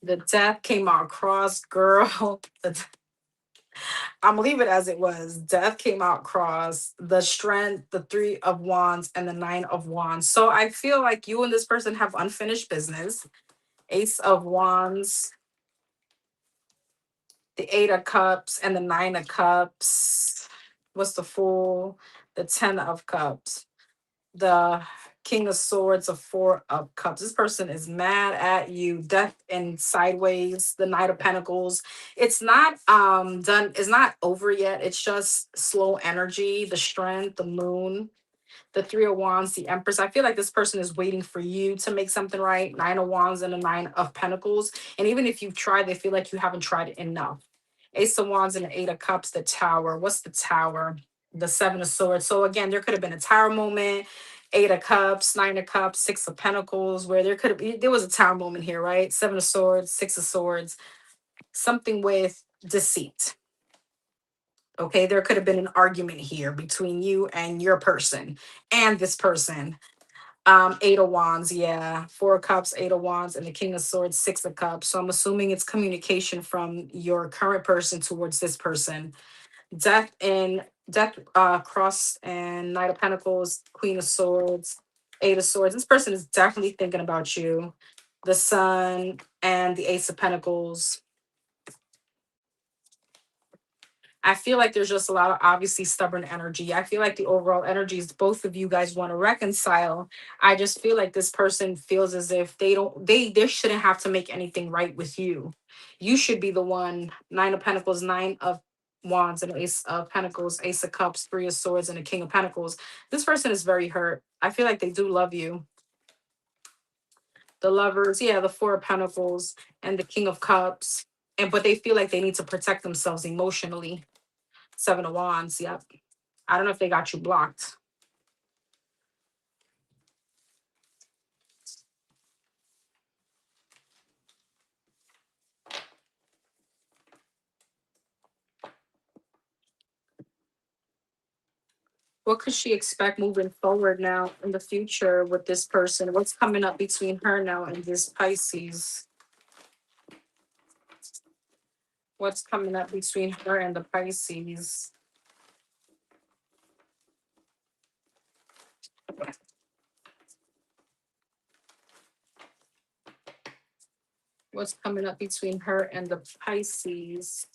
[SPEAKER 1] The Death came out cross, girl. I'm gonna leave it as it was. Death came out cross. The Strength, the Three of Wands, and the Nine of Wands. So I feel like you and this person have unfinished business. Ace of Wands, the Eight of Cups, and the Nine of Cups. What's the Fool? The Ten of Cups. The King of Swords, a Four of Cups. This person is mad at you. Death and Sideways, the Knight of Pentacles. It's not done, it's not over yet. It's just slow energy, the Strength, the Moon, the Three of Wands, the Empress. I feel like this person is waiting for you to make something right. Nine of Wands and the Nine of Pentacles. And even if you've tried, they feel like you haven't tried it enough. Ace of Wands and the Eight of Cups, the Tower. What's the Tower? The Seven of Swords. So again, there could have been a Tower moment. Eight of Cups, Nine of Cups, Six of Pentacles, where there was a Tower moment here, right? Seven of Swords, Six of Swords, something with deceit. Okay, there could have been an argument here between you and your person and this person. Eight of Wands, yeah. Four of Cups, Eight of Wands, and the King of Swords, Six of Cups. So I'm assuming it's communication from your current person towards this person. Death, Cross, and Knight of Pentacles, Queen of Swords, Eight of Swords. This person is definitely thinking about you. The Sun and the Ace of Pentacles. I feel like there's just a lot of obviously stubborn energy. I feel like the overall energy is both of you guys want to reconcile. I just feel like this person feels as if they shouldn't have to make anything right with you. You should be the one. Nine of Pentacles, Nine of Wands, and Ace of Pentacles, Ace of Cups, Three of Swords, and a King of Pentacles. This person is very hurt. I feel like they do love you. The Lovers, yeah, the Four of Pentacles and the King of Cups. But they feel like they need to protect themselves emotionally. Seven of Wands, yep. I don't know if they got you blocked. What could she expect moving forward now in the future with this person? What's coming up between her now and this Pisces? What's coming up between her and the Pisces? What's coming up between her and the Pisces?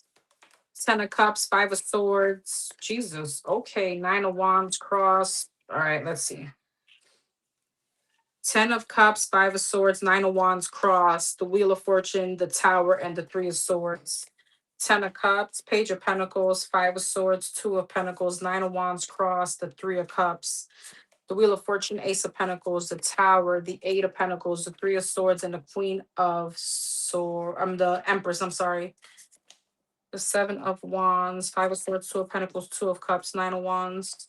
[SPEAKER 1] 10 of Cups, 5 of Swords. Jesus. Okay. 9 of Wands cross. All right. Let's see. 10 of Cups, 5 of Swords, 9 of Wands cross. The Wheel of Fortune, the Tower, and the 3 of Swords. 10 of Cups, Page of Pentacles, 5 of Swords, 2 of Pentacles, 9 of Wands cross. The 3 of Cups. The Wheel of Fortune, Ace of Pentacles, the Tower, the 8 of Pentacles, the 3 of Swords, and the Queen of Swords. The Empress. I'm sorry. The 7 of Wands, 5 of Swords, 2 of Pentacles, 2 of Cups, 9 of Wands,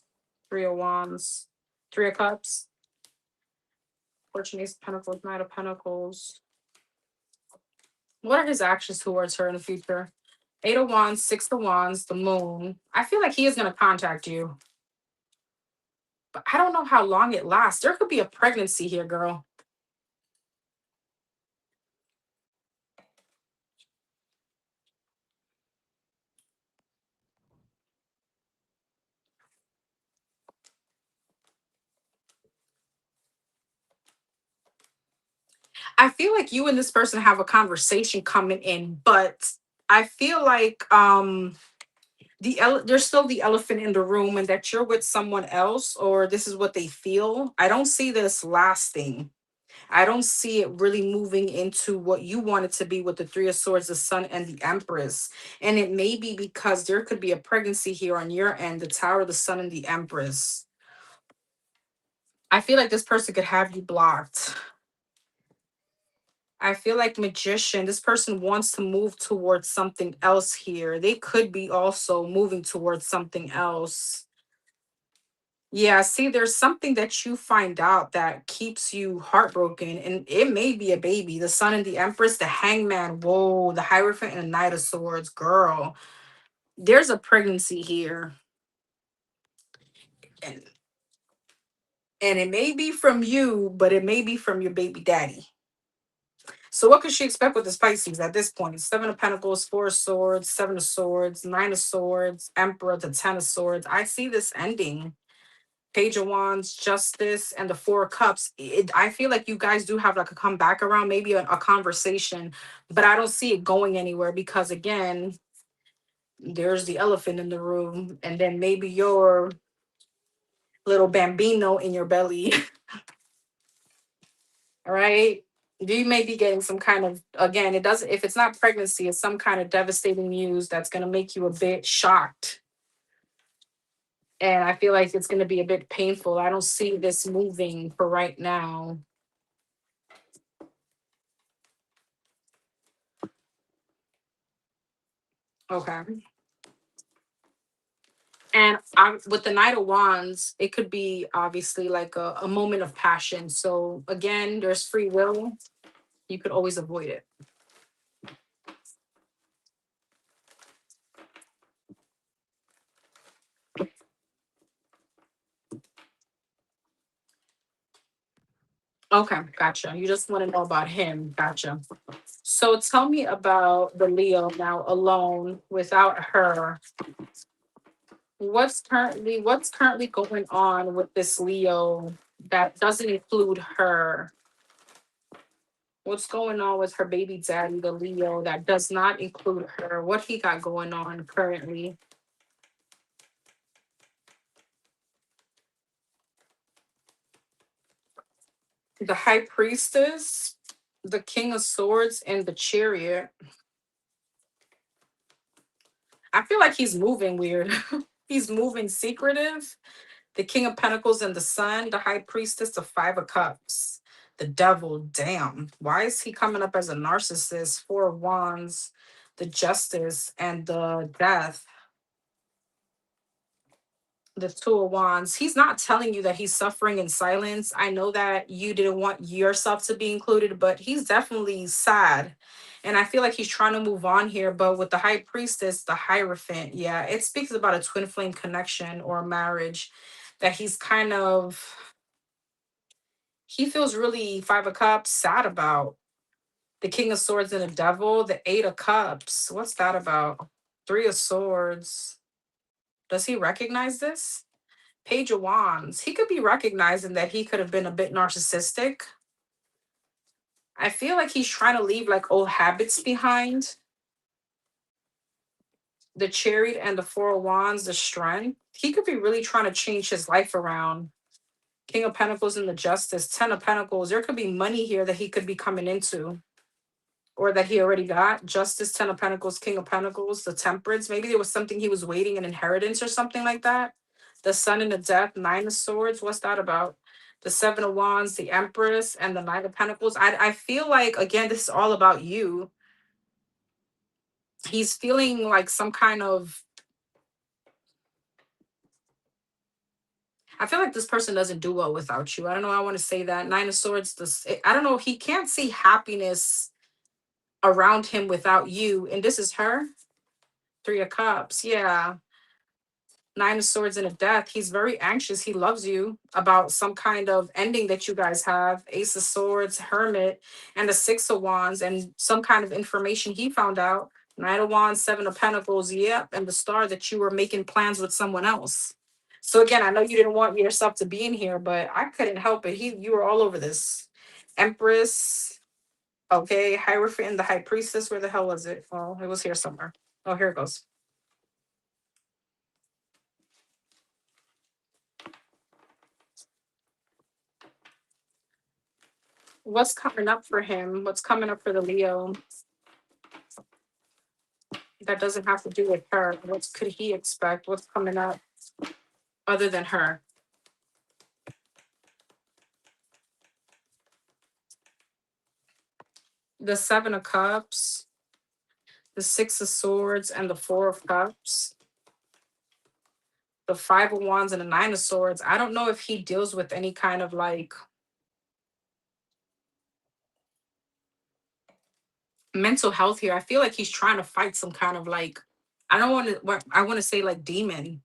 [SPEAKER 1] 3 of Wands, 3 of Cups, Fortune, Ace of Pentacles, 9 of Pentacles. What are his actions towards her in the future? 8 of Wands, 6 of Wands, the Moon. I feel like he is going to contact you, but I don't know how long it lasts. There could be a pregnancy here, girl. I feel like you and this person have a conversation coming in, but I feel like there's still the elephant in the room, and that you're with someone else, or this is what they feel. I don't see this lasting. I don't see it really moving into what you want it to be with the 3 of Swords, the Sun, and the Empress. And it may be because there could be a pregnancy here on your end, the Tower, the Sun, and the Empress. I feel like this person could have you blocked. I feel like Magician, this person wants to move towards something else here. They could be also moving towards something else. Yeah, see, there's something that you find out that keeps you heartbroken, and it may be a baby. The Sun and the Empress, the Hangman, whoa, the Hierophant and the Knight of Swords, girl. There's a pregnancy here, and it may be from you, but it may be from your baby daddy. So what could she expect with the Pisces at this point? 7 of Pentacles, 4 of Swords, 7 of Swords, 9 of Swords, Emperor, the 10 of Swords. I see this ending. Page of Wands, Justice, and the 4 of Cups. I feel like you guys do have like a comeback around, maybe a conversation, but I don't see it going anywhere because again, there's the elephant in the room, and then maybe your little bambino in your belly. All right. You may be getting some kind of, again, it doesn't, if it's not pregnancy, it's some kind of devastating news that's going to make you a bit shocked. And I feel like it's going to be a bit painful. I don't see this moving for right now. Okay. And with the Knight of Wands, it could be obviously like a moment of passion. So again, there's free will. You could always avoid it. Okay, gotcha. You just want to know about him. Gotcha. So tell me about the Leo now alone without her. What's currently going on with this Leo that doesn't include her? What's going on with her baby daddy, the Leo, that does not include her? What he got going on currently? The High Priestess, the King of Swords, and the Chariot. I feel like he's moving weird. He's moving secretive. The King of Pentacles and the Sun, the High Priestess, the 5 of Cups, the Devil. Damn. Why is he coming up as a narcissist? 4 of Wands, the Justice, and the Death. The 2 of Wands. He's not telling you that he's suffering in silence. I know that you didn't want yourself to be included, but he's definitely sad. And I feel like he's trying to move on here. But with the High Priestess, the Hierophant, yeah, it speaks about a twin flame connection or a marriage that he's kind of, he feels really 5 of Cups sad about. The King of Swords and the Devil. The Eight of Cups. What's that about? Three of Swords. Does he recognize this? Page of Wands. He could be recognizing that he could have been a bit narcissistic. I feel like he's trying to leave like old habits behind. The Chariot and the Four of Wands, the Strength. He could be really trying to change his life around. King of Pentacles and the Justice, Ten of Pentacles. There could be money here that he could be coming into or that he already got. Justice, Ten of Pentacles, King of Pentacles, the Temperance. Maybe there was something he was waiting, an inheritance or something like that. The Sun and the Death, Nine of Swords. What's that about? The Seven of Wands, the Empress, and the Knight of Pentacles. I feel like, again, this is all about you. He's feeling like some kind of, I feel like this person doesn't do well without you. I don't know. I want to say that. Nine of Swords. I don't know. He can't see happiness around him without you. And this is her. Three of Cups. Yeah. Nine of Swords and a Death. He's very anxious. He loves you about some kind of ending that you guys have. Ace of Swords, Hermit, and the Six of Wands, and some kind of information he found out. Knight of Wands, Seven of Pentacles. Yep. And the Star, that you were making plans with someone else. So again, I know you didn't want yourself to be in here, but I couldn't help it. You were all over this. Empress. Okay. Hierophant, the High Priestess. Where the hell was it? Oh, it was here somewhere. Oh, here it goes. What's coming up for him? What's coming up for the Leo? That doesn't have to do with her. What could he expect? What's coming up other than her? The Seven of Cups, the Six of Swords, and the Four of Cups. The Five of Wands and the Nine of Swords. I don't know if he deals with any kind of like mental health here. I feel like he's trying to fight some kind of like, I don't want to, what I want to say, like demon.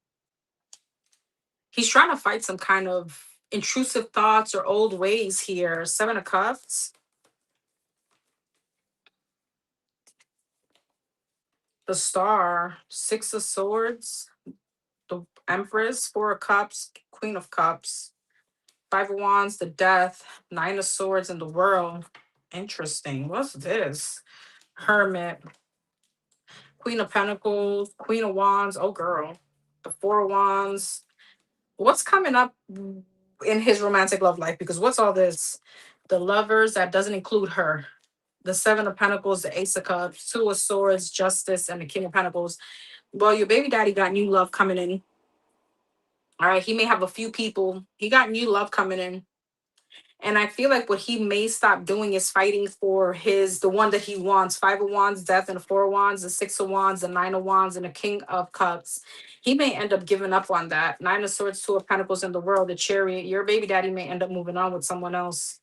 [SPEAKER 1] He's trying to fight some kind of intrusive thoughts or old ways here. Seven of Cups, the Star, Six of Swords, the Empress, Four of Cups, Queen of Cups, Five of Wands, the Death, Nine of Swords, and the World. Interesting. What's this? Hermit, Queen of Pentacles, Queen of Wands. Oh, girl. The Four of Wands. What's coming up in his romantic love life? Because what's all this? The Lovers, that doesn't include her. The Seven of Pentacles, the Ace of Cups, Two of Swords, Justice, and the King of Pentacles. Well, your baby daddy got new love coming in. All right, he may have a few people. He got new love coming in. And I feel like what he may stop doing is fighting for the one that he wants. Five of Wands, Death, and the Four of Wands, the Six of Wands, the Nine of Wands, and the King of Cups. He may end up giving up on that. Nine of Swords, Two of Pentacles in the World, the Chariot. Your baby daddy may end up moving on with someone else.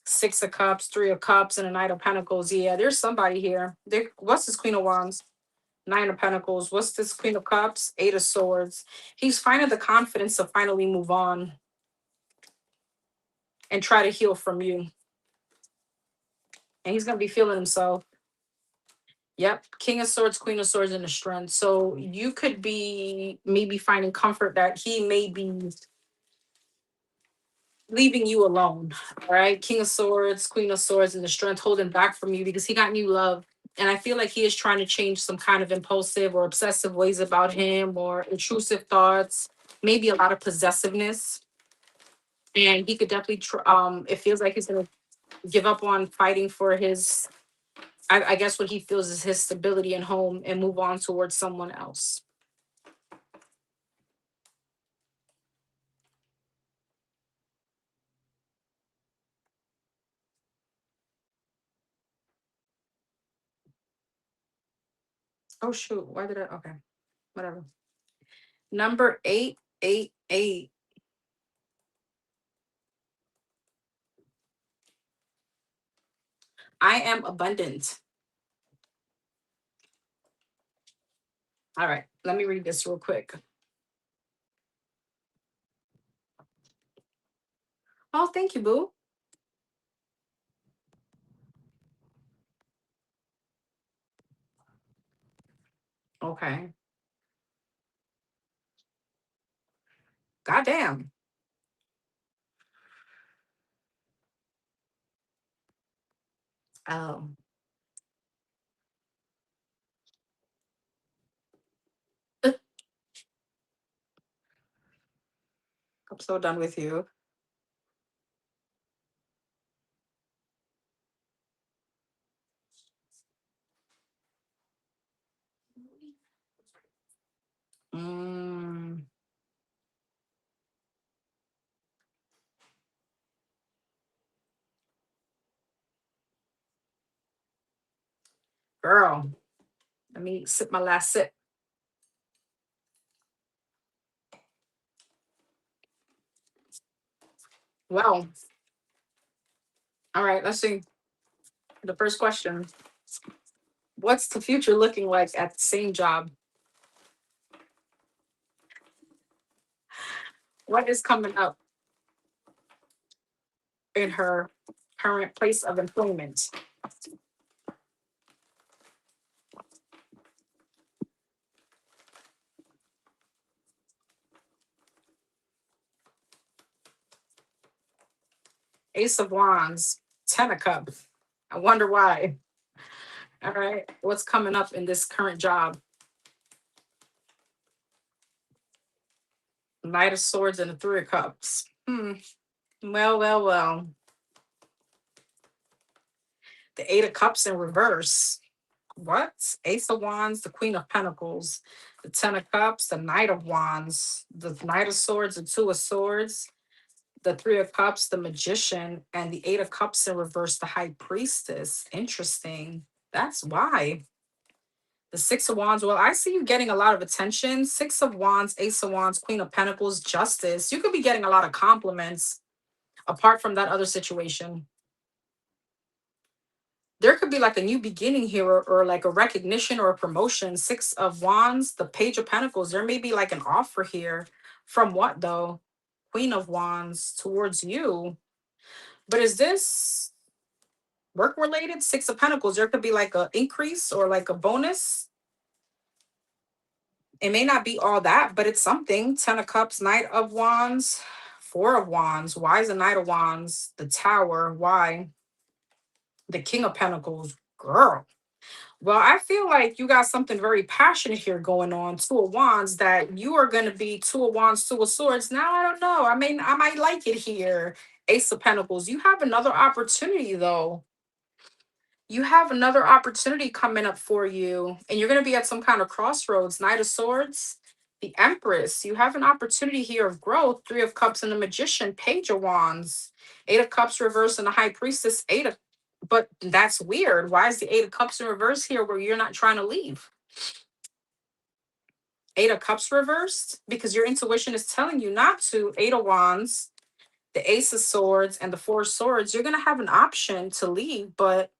[SPEAKER 1] Six of Cups, Three of Cups, and a Knight of Pentacles. Yeah, there's somebody here. What's this Queen of Wands? Nine of Pentacles. What's this Queen of Cups? Eight of Swords. He's finding the confidence to finally move on and try to heal from you. And he's going to be feeling himself. Yep. King of Swords, Queen of Swords, and the Strength. So you could be maybe finding comfort that he may be leaving you alone. All right. King of Swords, Queen of Swords, and the Strength, holding back from you because he got new love. And I feel like he is trying to change some kind of impulsive or obsessive ways about him, or intrusive thoughts, maybe a lot of possessiveness. And he could definitely, it feels like he's going to give up on fighting for his, I guess what he feels is his stability and home, and move on towards someone else. Oh shoot, why did I, okay, whatever. Number 888. I am abundant. All right, let me read this real quick. Oh, thank you, boo. Okay. Goddamn. Oh, I'm so done with you. Mm, girl, let me sip my last sip. Well, all right, let's see. The first question. What's the future looking like at the same job? What is coming up in her current place of employment? Ace of Wands, Ten of Cups. I wonder why. All right. What's coming up in this current job? Knight of Swords and the Three of Cups. Well, well, well. The Eight of Cups in reverse. What? Ace of Wands, the Queen of Pentacles, the Ten of Cups, the Knight of Wands, the Knight of Swords, the Two of Swords, the Three of Cups, the Magician, and the Eight of Cups in reverse, the High Priestess. Interesting. That's why. The Six of Wands. Well, I see you getting a lot of attention. Six of Wands, Ace of Wands, Queen of Pentacles, Justice. You could be getting a lot of compliments apart from that other situation. There could be like a new beginning here, or like a recognition or a promotion. Six of Wands, the Page of Pentacles. There may be like an offer here. From what though? Queen of Wands towards you. But is this work related? Six of Pentacles. There could be like a increase or like a bonus. It may not be all that, but it's something. Ten of Cups, Knight of Wands, Four of Wands. Why is the Knight of Wands? The Tower. Why? The King of Pentacles. Girl. Well, I feel like you got something very passionate here going on. Two of Wands, that you are going to be Two of Wands, Two of Swords. Now, I don't know. I mean, I might like it here. Ace of Pentacles. You have another opportunity, though. You have another opportunity coming up for you, and you're going to be at some kind of crossroads. Knight of Swords, the Empress. You have an opportunity here of growth. Three of Cups and the Magician. Page of Wands. Eight of Cups reverse and the High Priestess. But that's weird. Why is the Eight of Cups in reverse here where you're not trying to leave? Eight of Cups reversed because your intuition is telling you not to. Eight of Wands, the Ace of Swords, and the Four of Swords. You're going to have an option to leave, but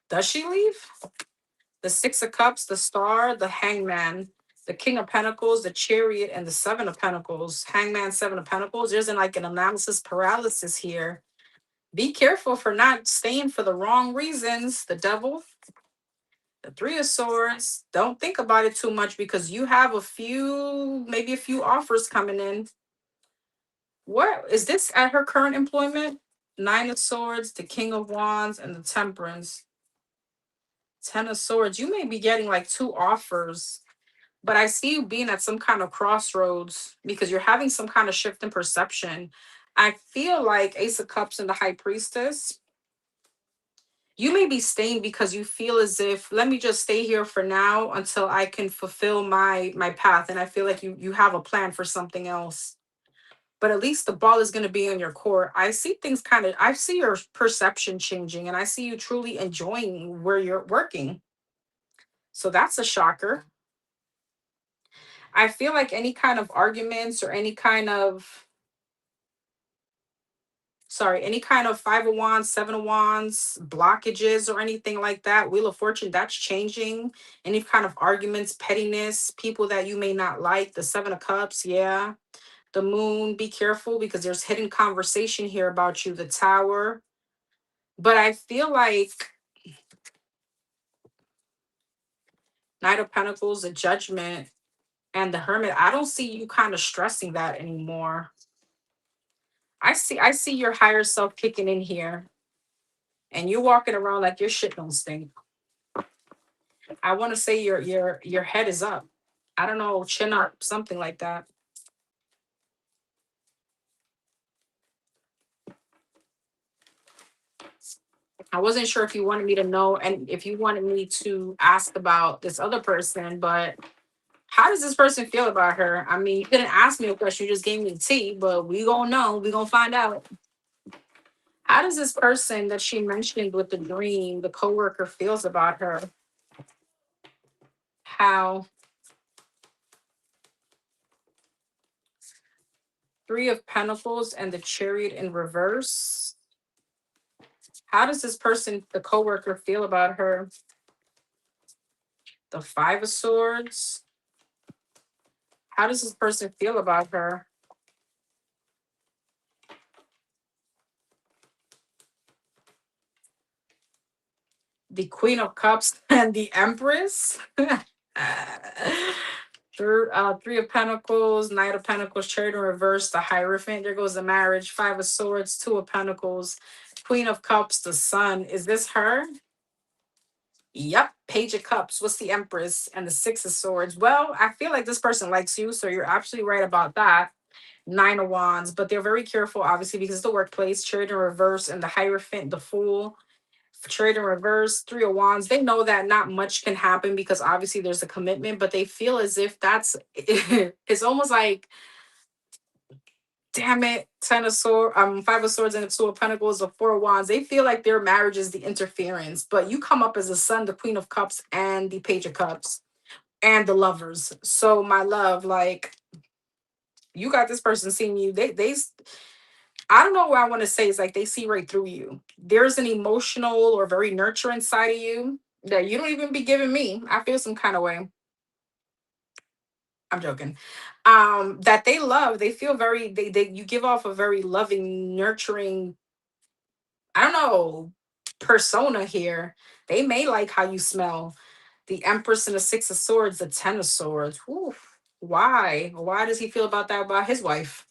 [SPEAKER 1] does she leave? The Six of Cups, the Star, the Hangman, the King of Pentacles, the Chariot, and the Seven of Pentacles. Hangman, Seven of Pentacles. There's like an analysis paralysis here. Be careful for not staying for the wrong reasons. The Devil, the Three of Swords. Don't think about it too much because you have maybe a few offers coming in. What is this at her current employment? Nine of Swords, the King of Wands, and the Temperance. Ten of Swords. You may be getting like two offers, but I see you being at some kind of crossroads because you're having some kind of shift in perception. I feel like Ace of Cups and the High Priestess. You may be staying because you feel as if, let me just stay here for now until I can fulfill my path. And I feel like you have a plan for something else. But at least the ball is going to be in your court. I see things I see your perception changing, and I see you truly enjoying where you're working. So that's a shocker. I feel like any kind of arguments or any kind of Five of Wands, Seven of Wands, blockages or anything like that. Wheel of Fortune, that's changing. Any kind of arguments, pettiness, people that you may not like. The Seven of Cups, yeah. The Moon, be careful because there's hidden conversation here about you. The Tower. But I feel like Knight of Pentacles, the Judgment, and the Hermit. I don't see you kind of stressing that anymore. I see your higher self kicking in here, and you're walking around like your shit don't stink. I want to say your head is up. I don't know, chin up, something like that. I wasn't sure if you wanted me to know and if you wanted me to ask about this other person, but how does this person feel about her? I mean, you didn't ask me a question, you just gave me the tea, but we gonna know, we gonna find out. How does this person that she mentioned with the dream, the coworker, feels about her? How? Three of Pentacles and the Chariot in reverse. How does this person, the coworker, feel about her? The Five of Swords. How does this person feel about her? The Queen of Cups and the Empress. Three of Pentacles, Knight of Pentacles, Chariot in reverse, the Hierophant. There goes the marriage. Five of Swords, Two of Pentacles, Queen of Cups, the Sun. Is this her? Yep. Page of Cups. What's the Empress and the Six of Swords? Well, I feel like this person likes you, so you're absolutely right about that. Nine of Wands, but they're very careful, obviously, because it's the workplace. Chariot in reverse and the Hierophant, the Fool. Chariot in reverse, Three of Wands. They know that not much can happen because obviously there's a commitment, but they feel as if that's it's almost like, damn it, Ten of Swords, Five of Swords and the Two of Pentacles, the Four of Wands. They feel like their marriage is the interference, but you come up as the Sun, the Queen of Cups, and the Page of Cups, and the Lovers. So my love, like, you got this person seeing you. They I don't know what I want to say. Is like they see right through you. There's an emotional or very nurturing side of you that you don't even be giving me. I feel some kind of way. I'm joking. That they love. They feel very. They you give off a very loving, nurturing. I don't know, persona here. They may like how you smell. The Empress and the Six of Swords, the Ten of Swords. Whew. Why? Why does he feel about that about his wife?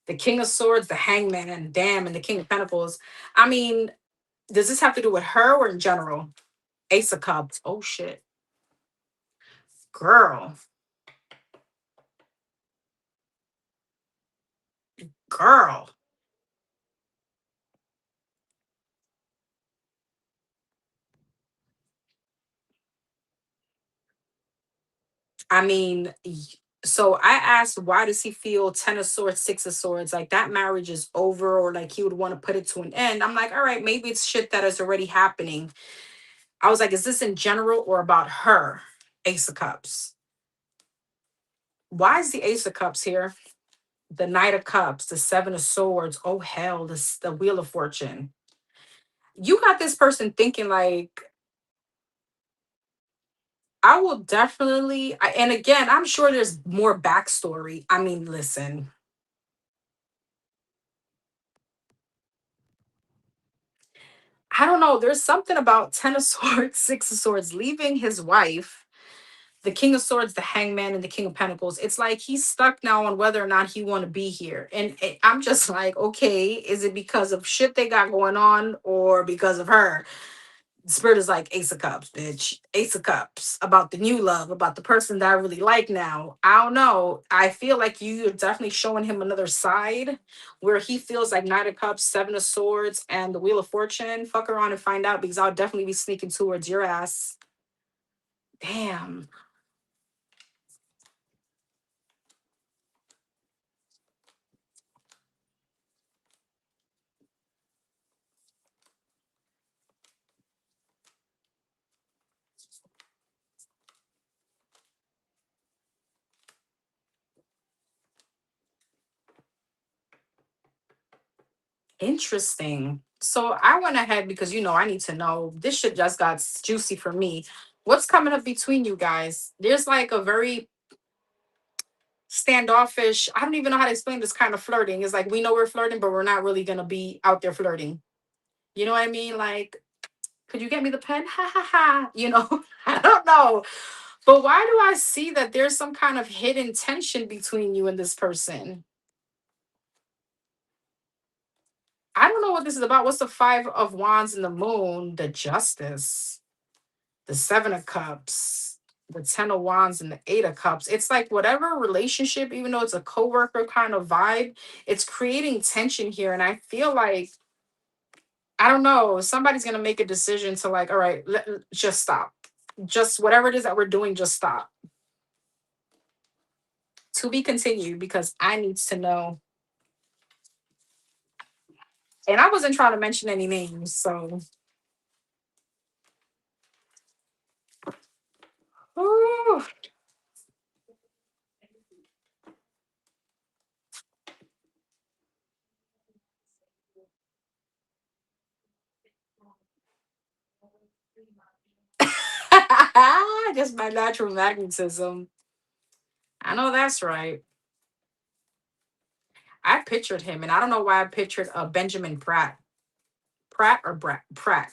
[SPEAKER 1] The King of Swords, the Hangman, and damn, and the King of Pentacles. I mean, does this have to do with her or in general? Ace of Cups. Oh shit. Girl. Girl. I mean, so I asked, why does he feel Ten of Swords, Six of Swords, like that marriage is over, or like he would want to put it to an end? I'm like, all right, maybe it's shit that is already happening. I was like, is this in general or about her? Ace of Cups. Why is the Ace of Cups here? The Knight of Cups, the Seven of Swords. Oh hell, the Wheel of Fortune. You got this person thinking like, I will definitely, and again, I'm sure there's more backstory. I mean, listen, I don't know. There's something about Ten of Swords, Six of Swords, leaving his wife, the King of Swords, the Hangman, and the King of Pentacles. It's like he's stuck now on whether or not he want to be here. And I'm just like, okay, is it because of shit they got going on or because of her? Spirit is like Ace of Cups, bitch. Ace of Cups. About the new love, about the person that I really like now. I don't know. I feel like you're definitely showing him another side where he feels like Knight of Cups, Seven of Swords, and the Wheel of Fortune. Fuck around and find out because I'll definitely be sneaking towards your ass. Damn. Interesting. So I went ahead because I need to know. This shit just got juicy for me. What's coming up between you guys? There's like a very standoffish. I don't even know how to explain this kind of flirting. It's like we know we're flirting, but we're not really gonna be out there flirting. You know what I mean? Like, could you get me the pen? Ha ha ha. I don't know. But why do I see that there's some kind of hidden tension between you and this person? I don't know what this is about. What's the Five of Wands and the Moon? The Justice, the Seven of Cups, the Ten of Wands, and the Eight of Cups. It's like whatever relationship, even though it's a coworker kind of vibe, it's creating tension here. And I feel like, I don't know, somebody's gonna make a decision to like, all right, just stop. Just whatever it is that we're doing, just stop. To be continued because I needs to know. And I wasn't trying to mention any names, so Ooh. Just my natural magnetism. I know that's right. I pictured him, and I don't know why I pictured Benjamin Pratt. Pratt or Pratt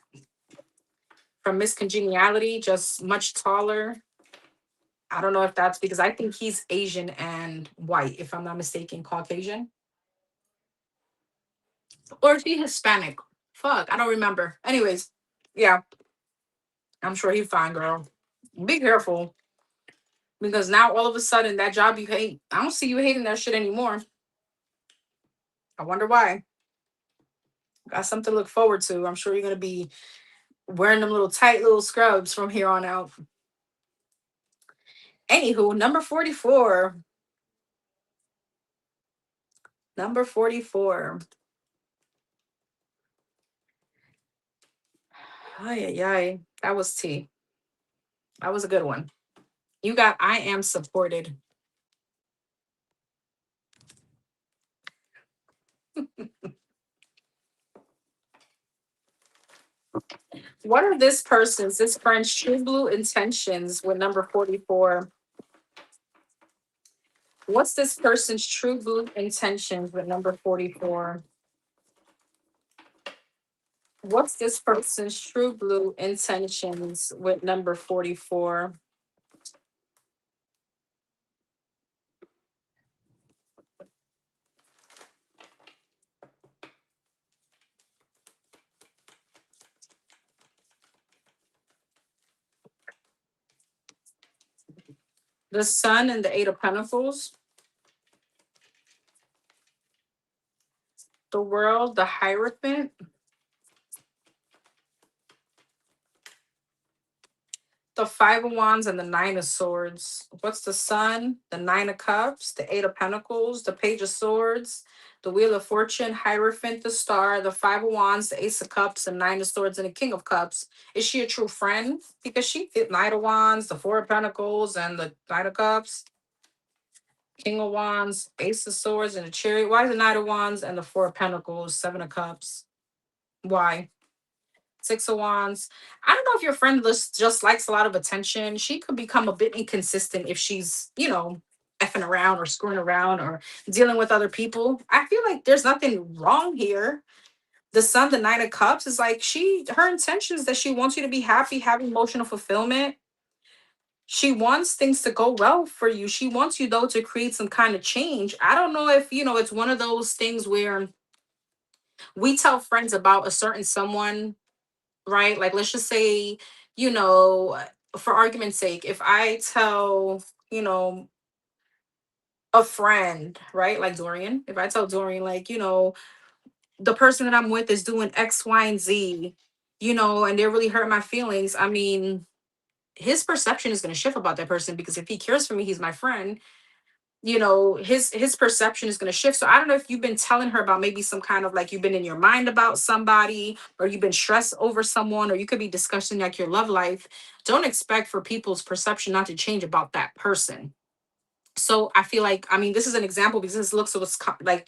[SPEAKER 1] from Miss Congeniality, just much taller. I don't know if that's because I think he's Asian and white, if I'm not mistaken, Caucasian. Or is he Hispanic? Fuck, I don't remember. Anyways, yeah, I'm sure he's fine, girl. Be careful because now all of a sudden that job you hate, I don't see you hating that shit anymore. I wonder why. Got something to look forward to. I'm sure you're gonna be wearing them little tight little scrubs from here on out. Anywho, number 44. Number 44. Ay, ay, ay. That was tea. That was a good one. You got I am supported. What are this friend's true blue intentions with number 44? What's this person's true blue intentions with number 44? What's this person's true blue intentions with number 44? The Sun and the Eight of Pentacles, the World, the Hierophant, the Five of Wands, and the Nine of Swords. What's the Sun, the Nine of Cups, the Eight of Pentacles, the Page of Swords, the Wheel of Fortune, Hierophant, the Star, the Five of Wands, the Ace of Cups, the Nine of Swords, and the King of Cups. Is she a true friend? Because she did Knight of Wands, the Four of Pentacles, and the Knight of Cups, King of Wands, Ace of Swords, and the Chariot. Why the Knight of Wands and the Four of Pentacles, Seven of Cups? Why? Six of Wands. I don't know if your friend list just likes a lot of attention. She could become a bit inconsistent if she's, effing around or screwing around or dealing with other people. I feel like there's nothing wrong here. The Sun, the Nine of Cups, is like her intentions that she wants you to be happy, have emotional fulfillment. She wants things to go well for you. She wants you though to create some kind of change. I don't know if it's one of those things where we tell friends about a certain someone, right? Like, let's just say, you know, for argument's sake, if I tell, you know, a friend, right? Like Dorian, if I tell Dorian, like, the person that I'm with is doing X, Y, and Z, and they're really hurting my feelings. I mean, his perception is going to shift about that person because if he cares for me, he's my friend. His perception is going to shift. So I don't know if you've been telling her about maybe some kind of like you've been in your mind about somebody or you've been stressed over someone or you could be discussing like your love life. Don't expect for people's perception not to change about that person. So I feel like, I mean, this is an example because this looks at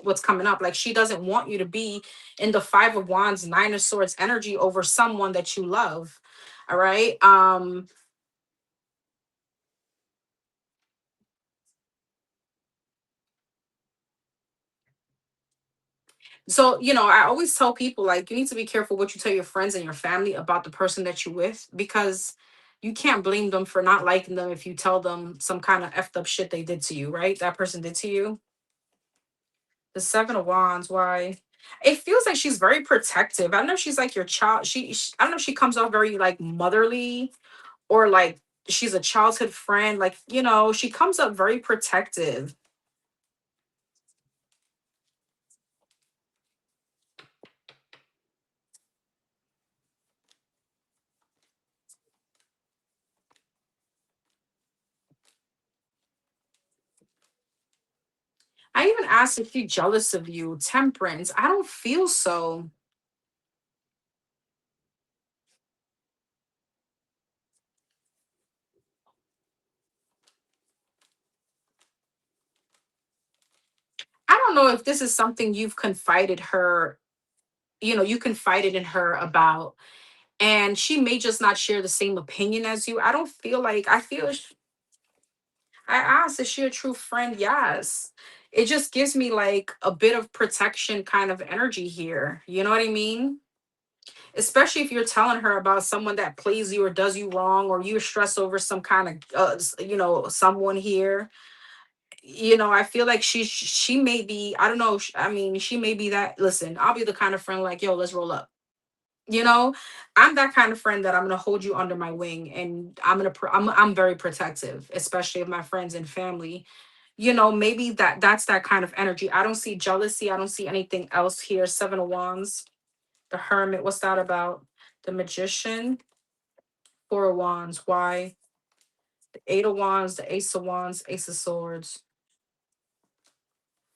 [SPEAKER 1] what's coming up. Like she doesn't want you to be in the Five of Wands, Nine of Swords energy over someone that you love. All right. So, I always tell people like you need to be careful what you tell your friends and your family about the person that you're with because You can't blame them for not liking them if you tell them some kind of effed up shit they did to you, right? That person did to you. The Seven of Wands, why? It feels like she's very protective. I don't know if she's like your child. I don't know if she comes off very like motherly, or like she's a childhood friend. Like, she comes up very protective. I even asked if she's jealous of you. Temperance. I don't feel so. I don't know if this is something you've confided her, you confided in her about, and she may just not share the same opinion as you. I don't feel like, I asked, is she a true friend? Yes. It just gives me like a bit of protection kind of energy here. You know what I mean? Especially if you're telling her about someone that plays you or does you wrong, or you're stressed over some kind of, someone here. I feel like she may be, I don't know. I mean, she may be that. Listen, I'll be the kind of friend like, yo, let's roll up. You know, I'm that kind of friend that I'm gonna hold you under my wing, and I'm very protective, especially of my friends and family. Maybe that's that kind of energy. I don't see jealousy. I don't see anything else here. Seven of Wands, the Hermit. What's that about? The Magician, Four of Wands. Why? The Eight of Wands, the Ace of Wands, Ace of Swords,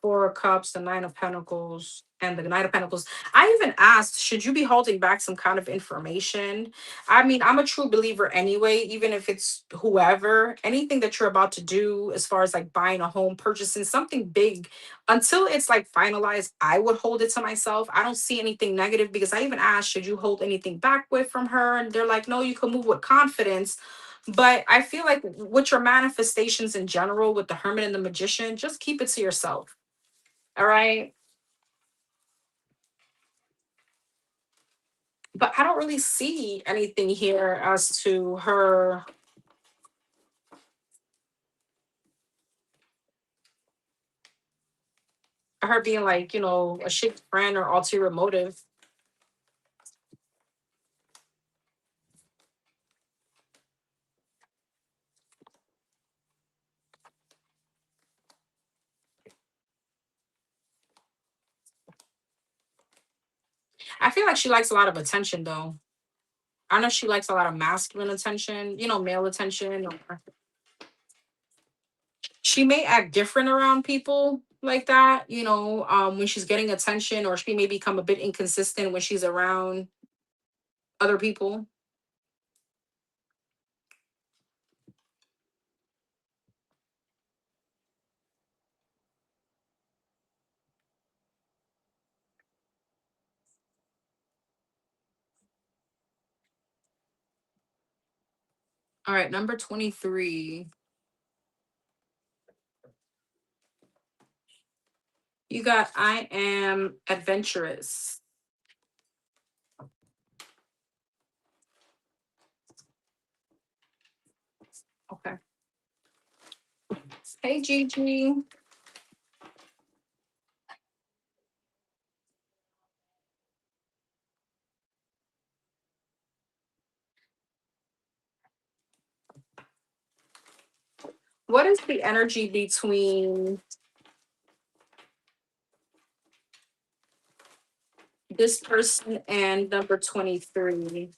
[SPEAKER 1] Four of Cups, the Nine of Pentacles, and the Knight of Pentacles. I even asked, should you be holding back some kind of information? I mean, I'm a true believer anyway, even if it's whoever, anything that you're about to do, as far as like buying a home, purchasing something big, until it's like finalized, I would hold it to myself. I don't see anything negative, because I even asked, should you hold anything back with from her? And they're like, no, you can move with confidence. But I feel like with your manifestations in general, with the Hermit and the Magician, just keep it to yourself. All right. But I don't really see anything here as to her being like, a shit friend or ulterior motive. I feel like she likes a lot of attention though. I know she likes a lot of masculine attention, male attention. Or she may act different around people like that, when she's getting attention, or she may become a bit inconsistent when she's around other people. All right, number 23. You got I am adventurous. Okay. Hey Gigi. What is the energy between this person and number 23?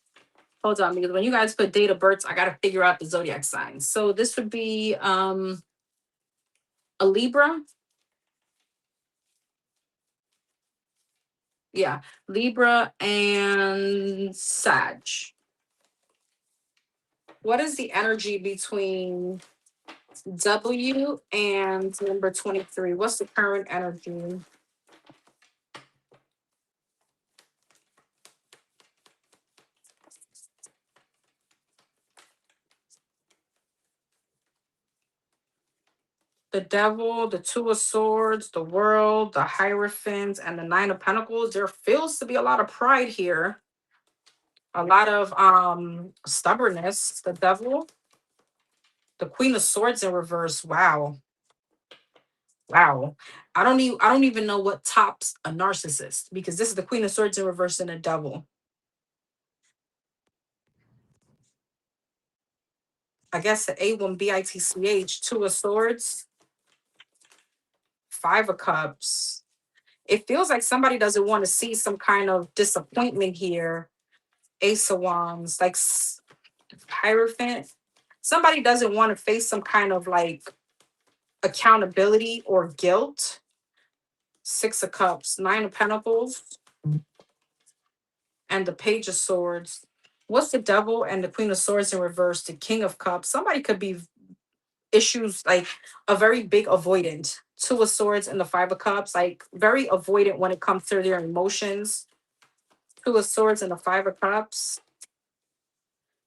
[SPEAKER 1] Hold on, because when you guys put date of births, I gotta figure out the zodiac signs. So this would be a Libra. Yeah, Libra and Sag. What is the energy between W and number 23? What's the current energy? The Devil, the Two of Swords, the World, the Hierophant, and the Nine of Pentacles. There feels to be a lot of pride here. A lot of stubbornness. The devil. The Queen of Swords in reverse. Wow. Wow. I don't even know what tops a narcissist, because this is the Queen of Swords in reverse and a devil. I guess the A1BITCH, Two of Swords, Five of Cups. It feels like somebody doesn't want to see some kind of disappointment here. Ace of Wands, like Hierophant. Somebody doesn't want to face some kind of like accountability or guilt. Six of Cups, Nine of Pentacles, and the Page of Swords. What's the Devil and the Queen of Swords in reverse? The King of Cups. Somebody could be issues like a very big avoidant. Two of Swords and the Five of Cups, like very avoidant when it comes to their emotions. Two of Swords and the Five of Cups.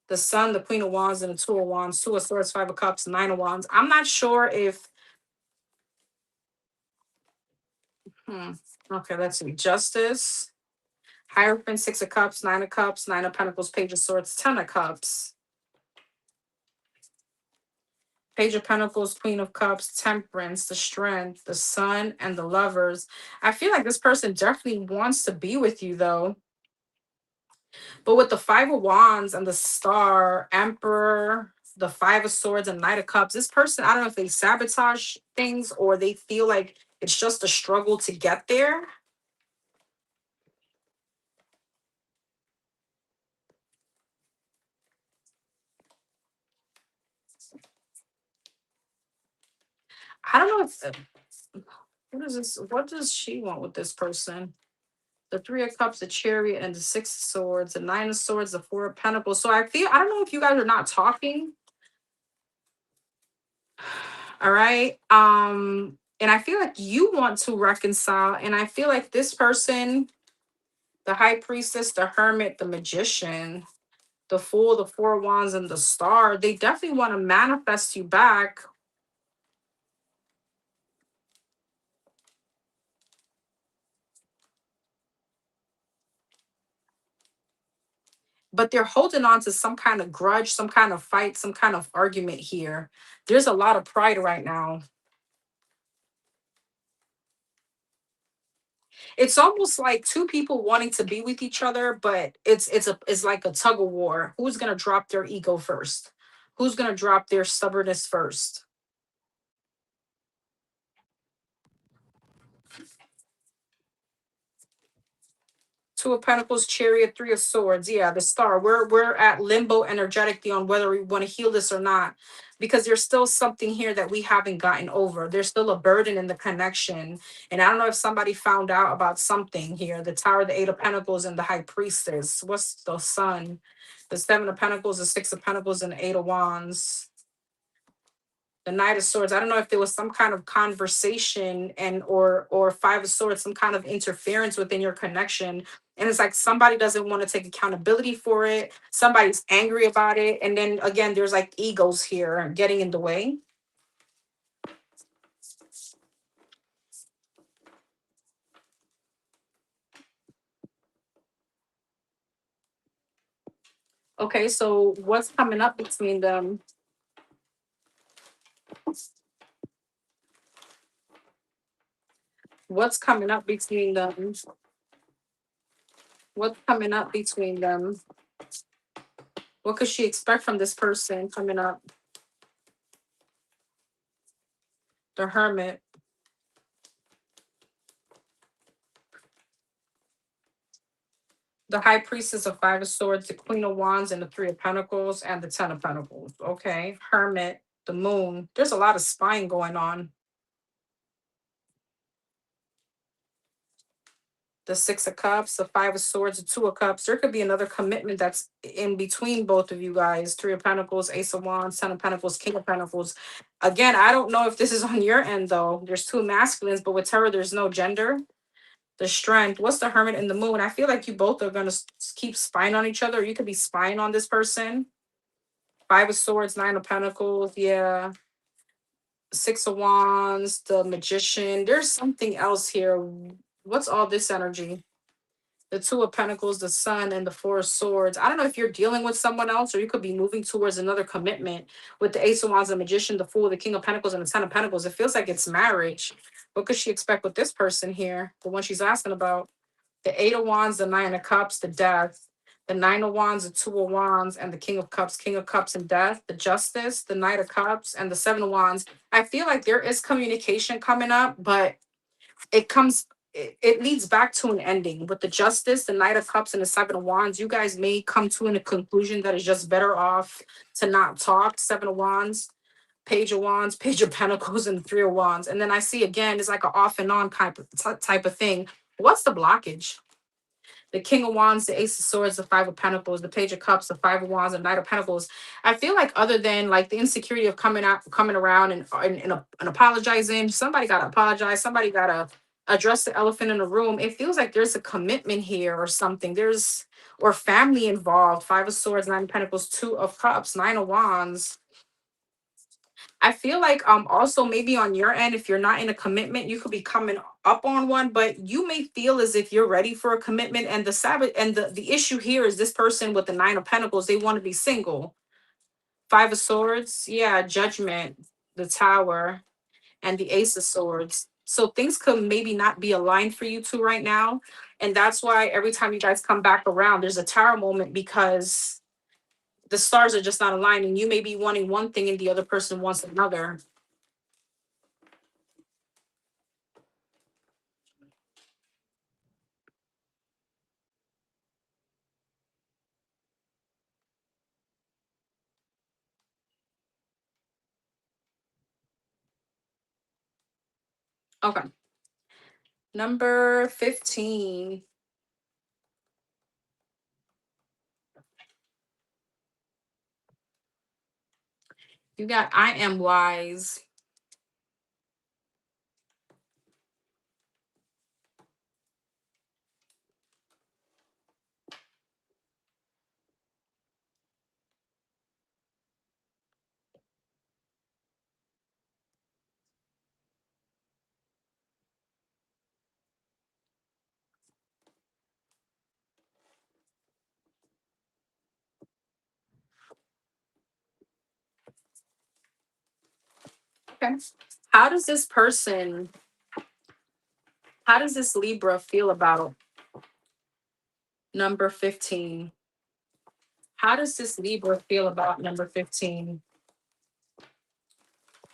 [SPEAKER 1] The Sun, the Queen of Wands, and the Two of Wands. Two of Swords, Five of Cups, Nine of Wands. I'm not sure if... Okay, let's see. Justice, Hierophant, Six of Cups, Nine of Cups, Nine of Pentacles, Page of Swords, Ten of Cups. Page of Pentacles, Queen of Cups, Temperance, the Strength, the Sun, and the Lovers. I feel like this person definitely wants to be with you, though. But with the Five of Wands and the Star, Emperor, the Five of Swords, and Knight of Cups, this person, I don't know if they sabotage things or they feel like it's just a struggle to get there. I don't know if... what is this? What does she want with this person? The Three of Cups, the Chariot, and the Six of Swords, the Nine of Swords, the Four of Pentacles. So I don't know if you guys are not talking. All right. And I feel like you want to reconcile. And I feel like this person, the High Priestess, the Hermit, the Magician, the Fool, the Four of Wands, and the Star, they definitely want to manifest you back. But they're holding on to some kind of grudge, some kind of fight, some kind of argument here. There's a lot of pride right now. It's almost like two people wanting to be with each other, but it's like a tug of war. Who's gonna drop their ego first? Who's gonna drop their stubbornness first? Two of Pentacles, Chariot, Three of Swords. Yeah, the Star. We're at limbo energetically on whether we want to heal this or not, because there's still something here that we haven't gotten over. There's still a burden in the connection, and I don't know if somebody found out about something here. The Tower, the Eight of Pentacles, and the High Priestess. What's the Sun? The Seven of Pentacles, the Six of Pentacles, and the Eight of Wands. The Knight of Swords. I don't know if there was some kind of conversation and or Five of Swords, some kind of interference within your connection. And it's like somebody doesn't want to take accountability for it. Somebody's angry about it. And then again, there's like egos here getting in the way. Okay, so what's coming up between them? What's coming up between them? What's coming up between them? What could she expect from this person coming up? The Hermit. The High Priestess of Five of Swords, the Queen of Wands, and the Three of Pentacles, and the Ten of Pentacles. Okay. Hermit, the Moon. There's a lot of spying going on. The Six of Cups, the Five of Swords, the Two of Cups. There could be another commitment that's in between both of you guys. Three of Pentacles, Ace of Wands, Ten of Pentacles, King of Pentacles. Again, I don't know if this is on your end, though. There's two masculines, but with Tarot, there's no gender. The Strength. What's the Hermit and the Moon? I feel like you both are going to keep spying on each other. Or you could be spying on this person. Five of Swords, Nine of Pentacles. Yeah. Six of Wands, the Magician. There's something else here. What's all this energy? The Two of Pentacles, the Sun, and the Four of Swords. I don't know if you're dealing with someone else or you could be moving towards another commitment with the Ace of Wands, the Magician, the Fool, the King of Pentacles, and the Ten of Pentacles. It feels like it's marriage. What could she expect with this person here? The one she's asking about. The Eight of Wands, the Nine of Cups, the Death. The Nine of Wands, the Two of Wands, and the King of Cups and Death. The Justice, the Knight of Cups, and the Seven of Wands. I feel like there is communication coming up, but it leads back to an ending with the Justice, the Knight of Cups, and the Seven of Wands. You guys may come to a conclusion that is just better off to not talk. Seven of Wands, Page of Wands, Page of Pentacles, and Three of Wands. And then I see again it's like an off and on type of thing. What's the blockage? The King of Wands, the Ace of Swords, the Five of Pentacles, the Page of Cups, the Five of Wands, and Knight of Pentacles. I feel like other than like the insecurity of coming around and apologizing, somebody got to apologize. Somebody got to address the elephant in the room. It feels like there's a commitment here or something. Or family involved. Five of Swords, Nine of Pentacles, Two of Cups, Nine of Wands. I feel like also maybe on your end, if you're not in a commitment, you could be coming up on one, but you may feel as if you're ready for a commitment. And the Sabbath and the issue here is this person with the Nine of Pentacles, they want to be single. Five of Swords, yeah, Judgment, the Tower, and the Ace of Swords. So things could maybe not be aligned for you two right now. And that's why every time you guys come back around, there's a tower moment because the stars are just not aligning. You may be wanting one thing and the other person wants another. Okay. Number 15. You got I am wise. Okay. How does this person, how does this Libra feel about number 15? How does this Libra feel about number 15?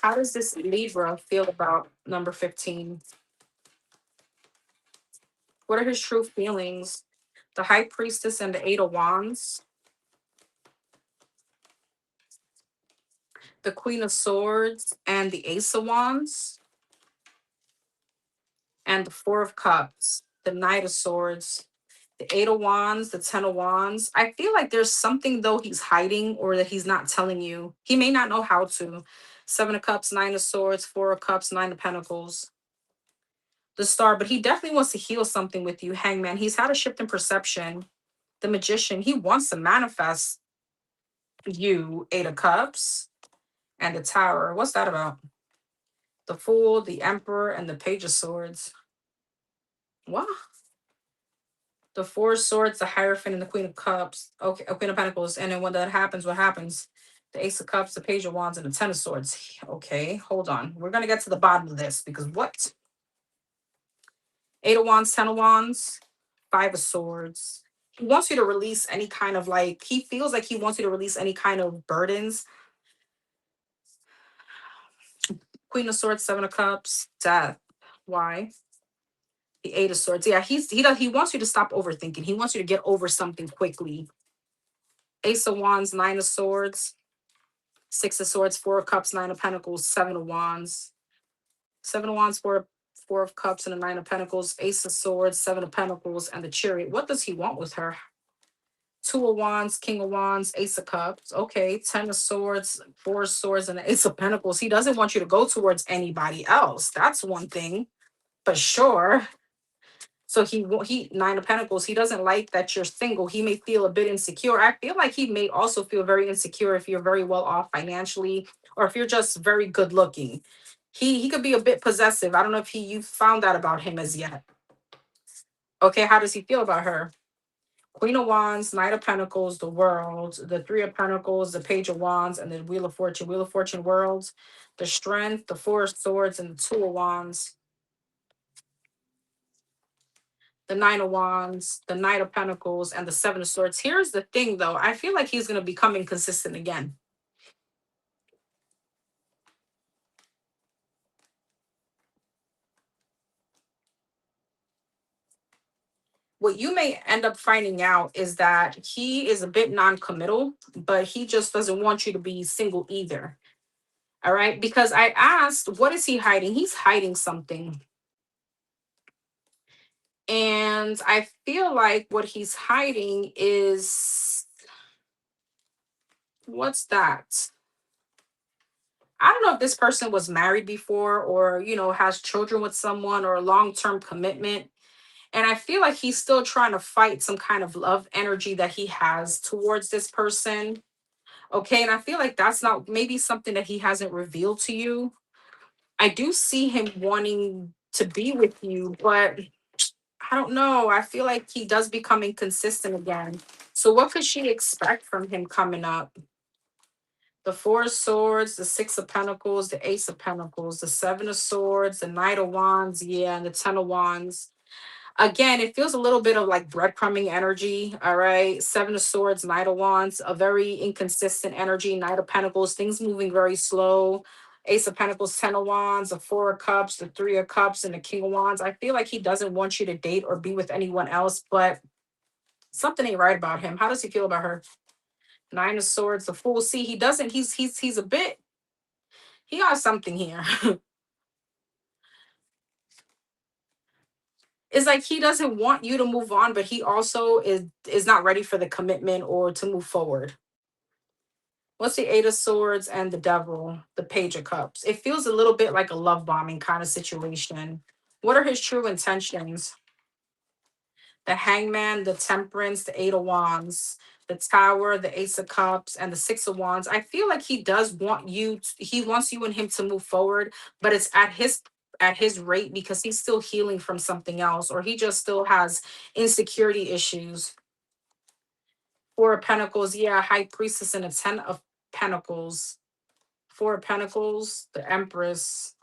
[SPEAKER 1] How does this Libra feel about number 15? What are his true feelings? The High Priestess and the Eight of Wands. The Queen of Swords and the Ace of Wands. And the Four of Cups. The Knight of Swords. The Eight of Wands, the Ten of Wands. I feel like there's something though he's hiding or that he's not telling you. He may not know how to. Seven of Cups, Nine of Swords, Four of Cups, Nine of Pentacles. The Star, but he definitely wants to heal something with you. Hangman. He's had a shift in perception. The Magician. He wants to manifest you. Eight of Cups and the Tower. What's that about? The Fool, the Emperor, and the Page of Swords. What? The Four of Swords, the Hierophant, and the Queen of Cups. Okay, Queen of Pentacles. And then when that happens, what happens? The Ace of Cups, the Page of Wands, and the Ten of Swords. Okay, hold on. We're gonna get to the bottom of this because what? Eight of Wands, Ten of Wands, Five of Swords. He wants you to release any kind of like, he feels like he wants you to release any kind of burdens. Queen of Swords, Seven of Cups, Death. Why? The Eight of Swords. Yeah, he wants you to stop overthinking. He wants you to get over something quickly. Ace of Wands, Nine of Swords, Six of Swords, Four of Cups, Nine of Pentacles, Seven of Wands. Seven of Wands, Four of Cups, and the Nine of Pentacles, Ace of Swords, Seven of Pentacles, and the Chariot. What does he want with her? Two of Wands, King of Wands, Ace of Cups. Okay, Ten of Swords, Four of Swords, and the Ace of Pentacles. He doesn't want you to go towards anybody else. That's one thing, for sure. So he Nine of Pentacles. He doesn't like that you're single. He may feel a bit insecure. I feel like he may also feel very insecure if you're very well off financially or if you're just very good looking. He could be a bit possessive. I don't know if you found that about him as yet. Okay, how does he feel about her? Queen of Wands, Knight of Pentacles, the World, the Three of Pentacles, the Page of Wands, and the Wheel of Fortune. Wheel of Fortune, Worlds, the Strength, the Four of Swords, and the Two of Wands. The Nine of Wands, the Knight of Pentacles, and the Seven of Swords. Here's the thing, though. I feel like he's going to become inconsistent again. What you may end up finding out is that he is a bit non-committal, but he just doesn't want you to be single either. All right? Because I asked, what is he hiding? He's hiding something. And I feel like what he's hiding is, what's that? I don't know if this person was married before or, has children with someone or a long-term commitment. And I feel like he's still trying to fight some kind of love energy that he has towards this person. Okay. And I feel like that's not maybe something that he hasn't revealed to you. I do see him wanting to be with you, but I don't know. I feel like he does become inconsistent again. So what could she expect from him coming up? The Four of Swords, the Six of Pentacles, the Ace of Pentacles, the Seven of Swords, the Knight of Wands, yeah, and the Ten of Wands. Again, it feels a little bit of like breadcrumbing energy. All right. Seven of Swords, Knight of Wands, a very inconsistent energy. Knight of Pentacles, things moving very slow. Ace of Pentacles, Ten of Wands, the Four of Cups, the Three of Cups, and the King of Wands. I feel like he doesn't want you to date or be with anyone else, but something ain't right about him. How does he feel about her? Nine of Swords, the Fool. See, he doesn't, he's a bit, he got something here. It's like he doesn't want you to move on, but he also is not ready for the commitment or to move forward. What's the Eight of Swords and the Devil, the Page of Cups? It feels a little bit like a love bombing kind of situation. What are his true intentions? The Hangman, the Temperance, the Eight of Wands, the Tower, the Ace of Cups, and the Six of Wands. I feel like he does want you. He wants you and him to move forward, but it's at his rate because he's still healing from something else, or he just still has insecurity issues. Four of Pentacles, yeah, High Priestess and a Ten of Pentacles. Four of Pentacles, the Empress,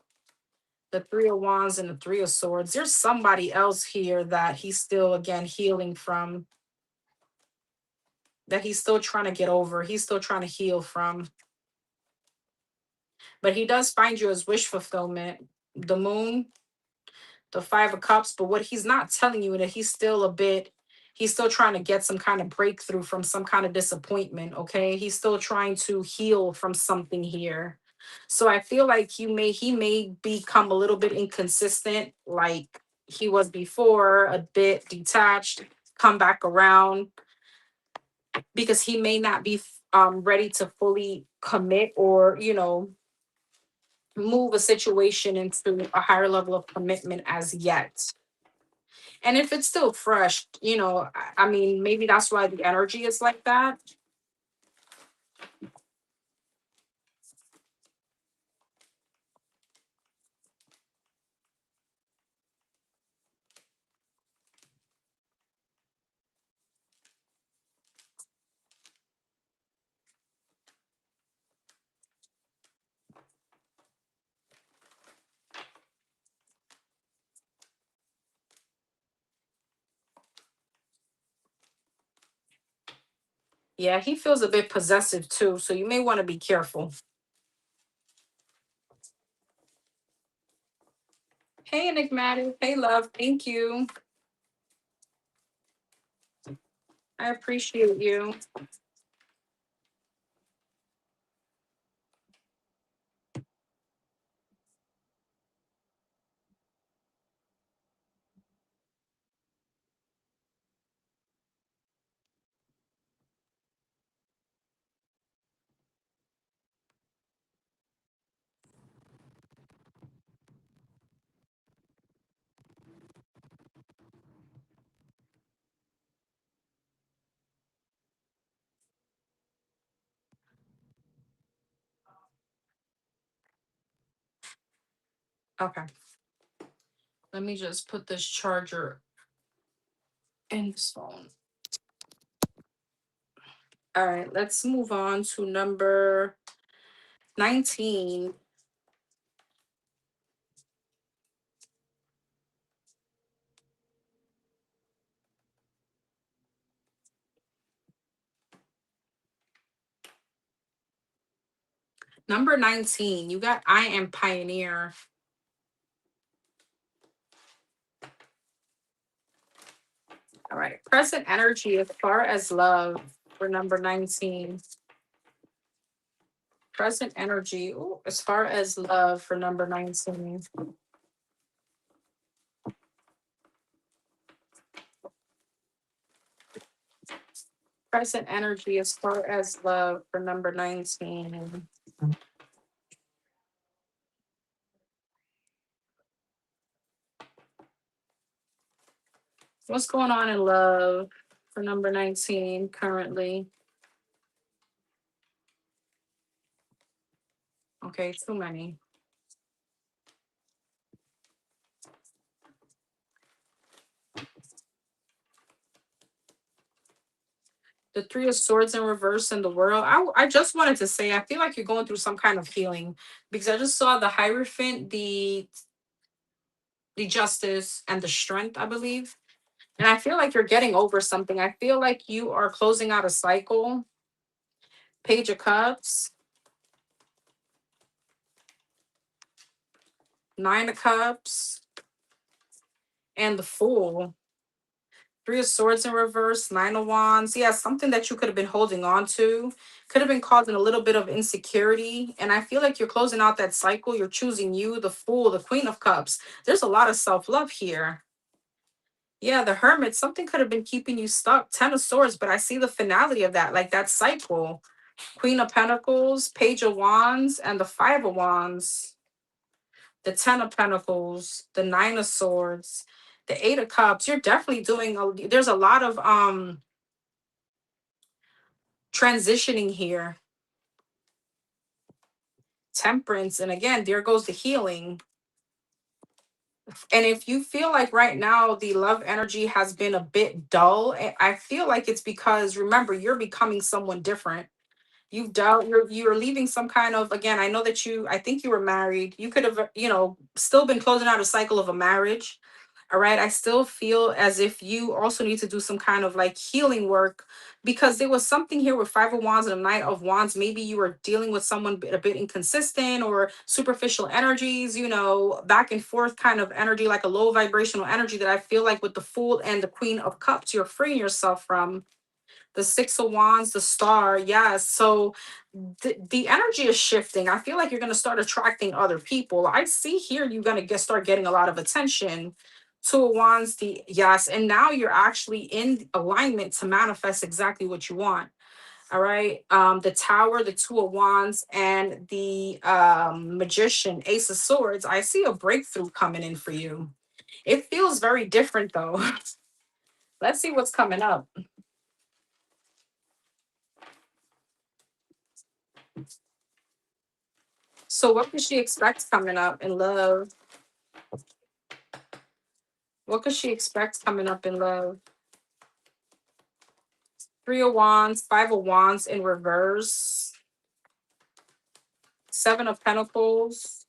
[SPEAKER 1] the Three of Wands, and the Three of Swords. There's somebody else here that he's still, again, healing from, that he's still trying to get over. He's still trying to heal from. But he does find you as wish fulfillment. The Moon, the Five of Cups. But what he's not telling you is that he's still trying to get some kind of breakthrough from some kind of disappointment. Okay. He's still trying to heal from something here. So I feel like he may become a little bit inconsistent, like he was before, a bit detached, come back around, because he may not be ready to fully commit or, move a situation into a higher level of commitment as yet. And if it's still fresh, I mean, maybe that's why the energy is like that. Yeah, he feels a bit possessive too, so you may want to be careful. Hey, enigmatic. Hey, love. Thank you. I appreciate you. Okay. Let me just put this charger And this phone. All right, let's move on to number 19. Number 19, you got I am pioneer. All right, present energy as far as love for number 19. Present energy, ooh, as far as love for number 19. Present energy as far as love for number 19. What's going on in love for number 19 currently? Okay, too many. The Three of Swords in reverse in the world. I just wanted to say, I feel like you're going through some kind of healing because I just saw the Hierophant, the Justice, and the Strength, I believe. And I feel like you're getting over something. I feel like you are closing out a cycle. Page of Cups, Nine of Cups, and the Fool. Three of Swords in reverse, Nine of Wands. Yeah, something that you could have been holding on to. Could have been causing a little bit of insecurity. And I feel like you're closing out that cycle. You're choosing you, the Fool, the Queen of Cups. There's a lot of self-love here. Yeah, the Hermit. Something could have been keeping you stuck. Ten of Swords, but I see the finality of that, like that cycle. Queen of Pentacles, Page of Wands, and the Five of Wands. The Ten of Pentacles, the Nine of Swords, the Eight of Cups. You're definitely doing there's a lot of transitioning here. Temperance, and again, there goes the healing. And if you feel like right now the love energy has been a bit dull, I feel like it's because, remember, you're becoming someone different. You've dealt, you're leaving some kind of, again, I know that I think you were married. You could have, still been closing out a cycle of a marriage. All right. I still feel as if you also need to do some kind of like healing work, because there was something here with Five of Wands and a Knight of Wands. Maybe you were dealing with someone a bit inconsistent or superficial energies, back and forth kind of energy, like a low vibrational energy that I feel like with the Fool and the Queen of Cups, you're freeing yourself from. The Six of Wands, the Star. Yes. So the energy is shifting. I feel like you're going to start attracting other people. I see here you're going to start getting a lot of attention. Two of Wands, the yes. And now you're actually in alignment to manifest exactly what you want. All right. The Tower, the Two of Wands, and the Magician, Ace of Swords. I see a breakthrough coming in for you. It feels very different though. Let's see what's coming up. So what could she expect coming up in love? What could she expect coming up in love? Three of Wands, Five of Wands in reverse, Seven of Pentacles,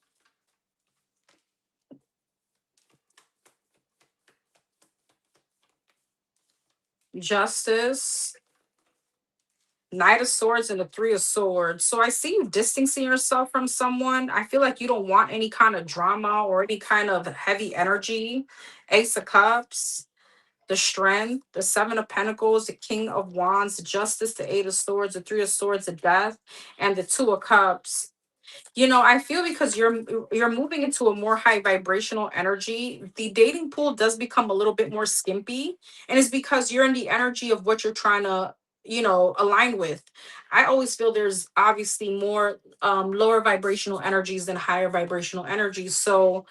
[SPEAKER 1] Justice, Knight of Swords, and the Three of Swords. So I see you distancing yourself from someone. I feel like you don't want any kind of drama or any kind of heavy energy. Ace of Cups, the Strength, the Seven of Pentacles, the King of Wands, the Justice, the Eight of Swords, the Three of Swords, the Death, and the Two of Cups. I feel because you're moving into a more high vibrational energy, the dating pool does become a little bit more skimpy, and it's because you're in the energy of what you're trying to, align with. I always feel there's obviously more lower vibrational energies than higher vibrational energies. So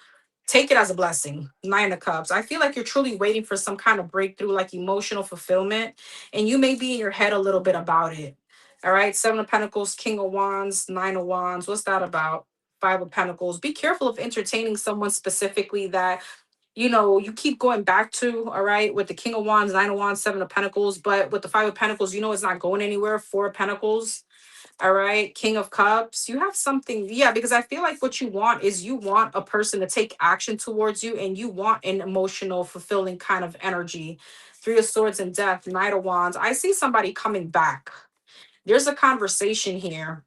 [SPEAKER 1] take it as a blessing. Nine of Cups. I feel like you're truly waiting for some kind of breakthrough, like emotional fulfillment, and you may be in your head a little bit about it. All right, Seven of Pentacles, King of Wands, Nine of Wands. What's that about? Five of Pentacles. Be careful of entertaining someone specifically that you keep going back to, all right, with the King of Wands, Nine of Wands, Seven of Pentacles, but with the Five of Pentacles, it's not going anywhere. Four of Pentacles, all right, King of Cups, you have something, yeah, because I feel like what you want is you want a person to take action towards you, and you want an emotional, fulfilling kind of energy. Three of Swords and Death, Knight of Wands. I see somebody coming back. There's a conversation here.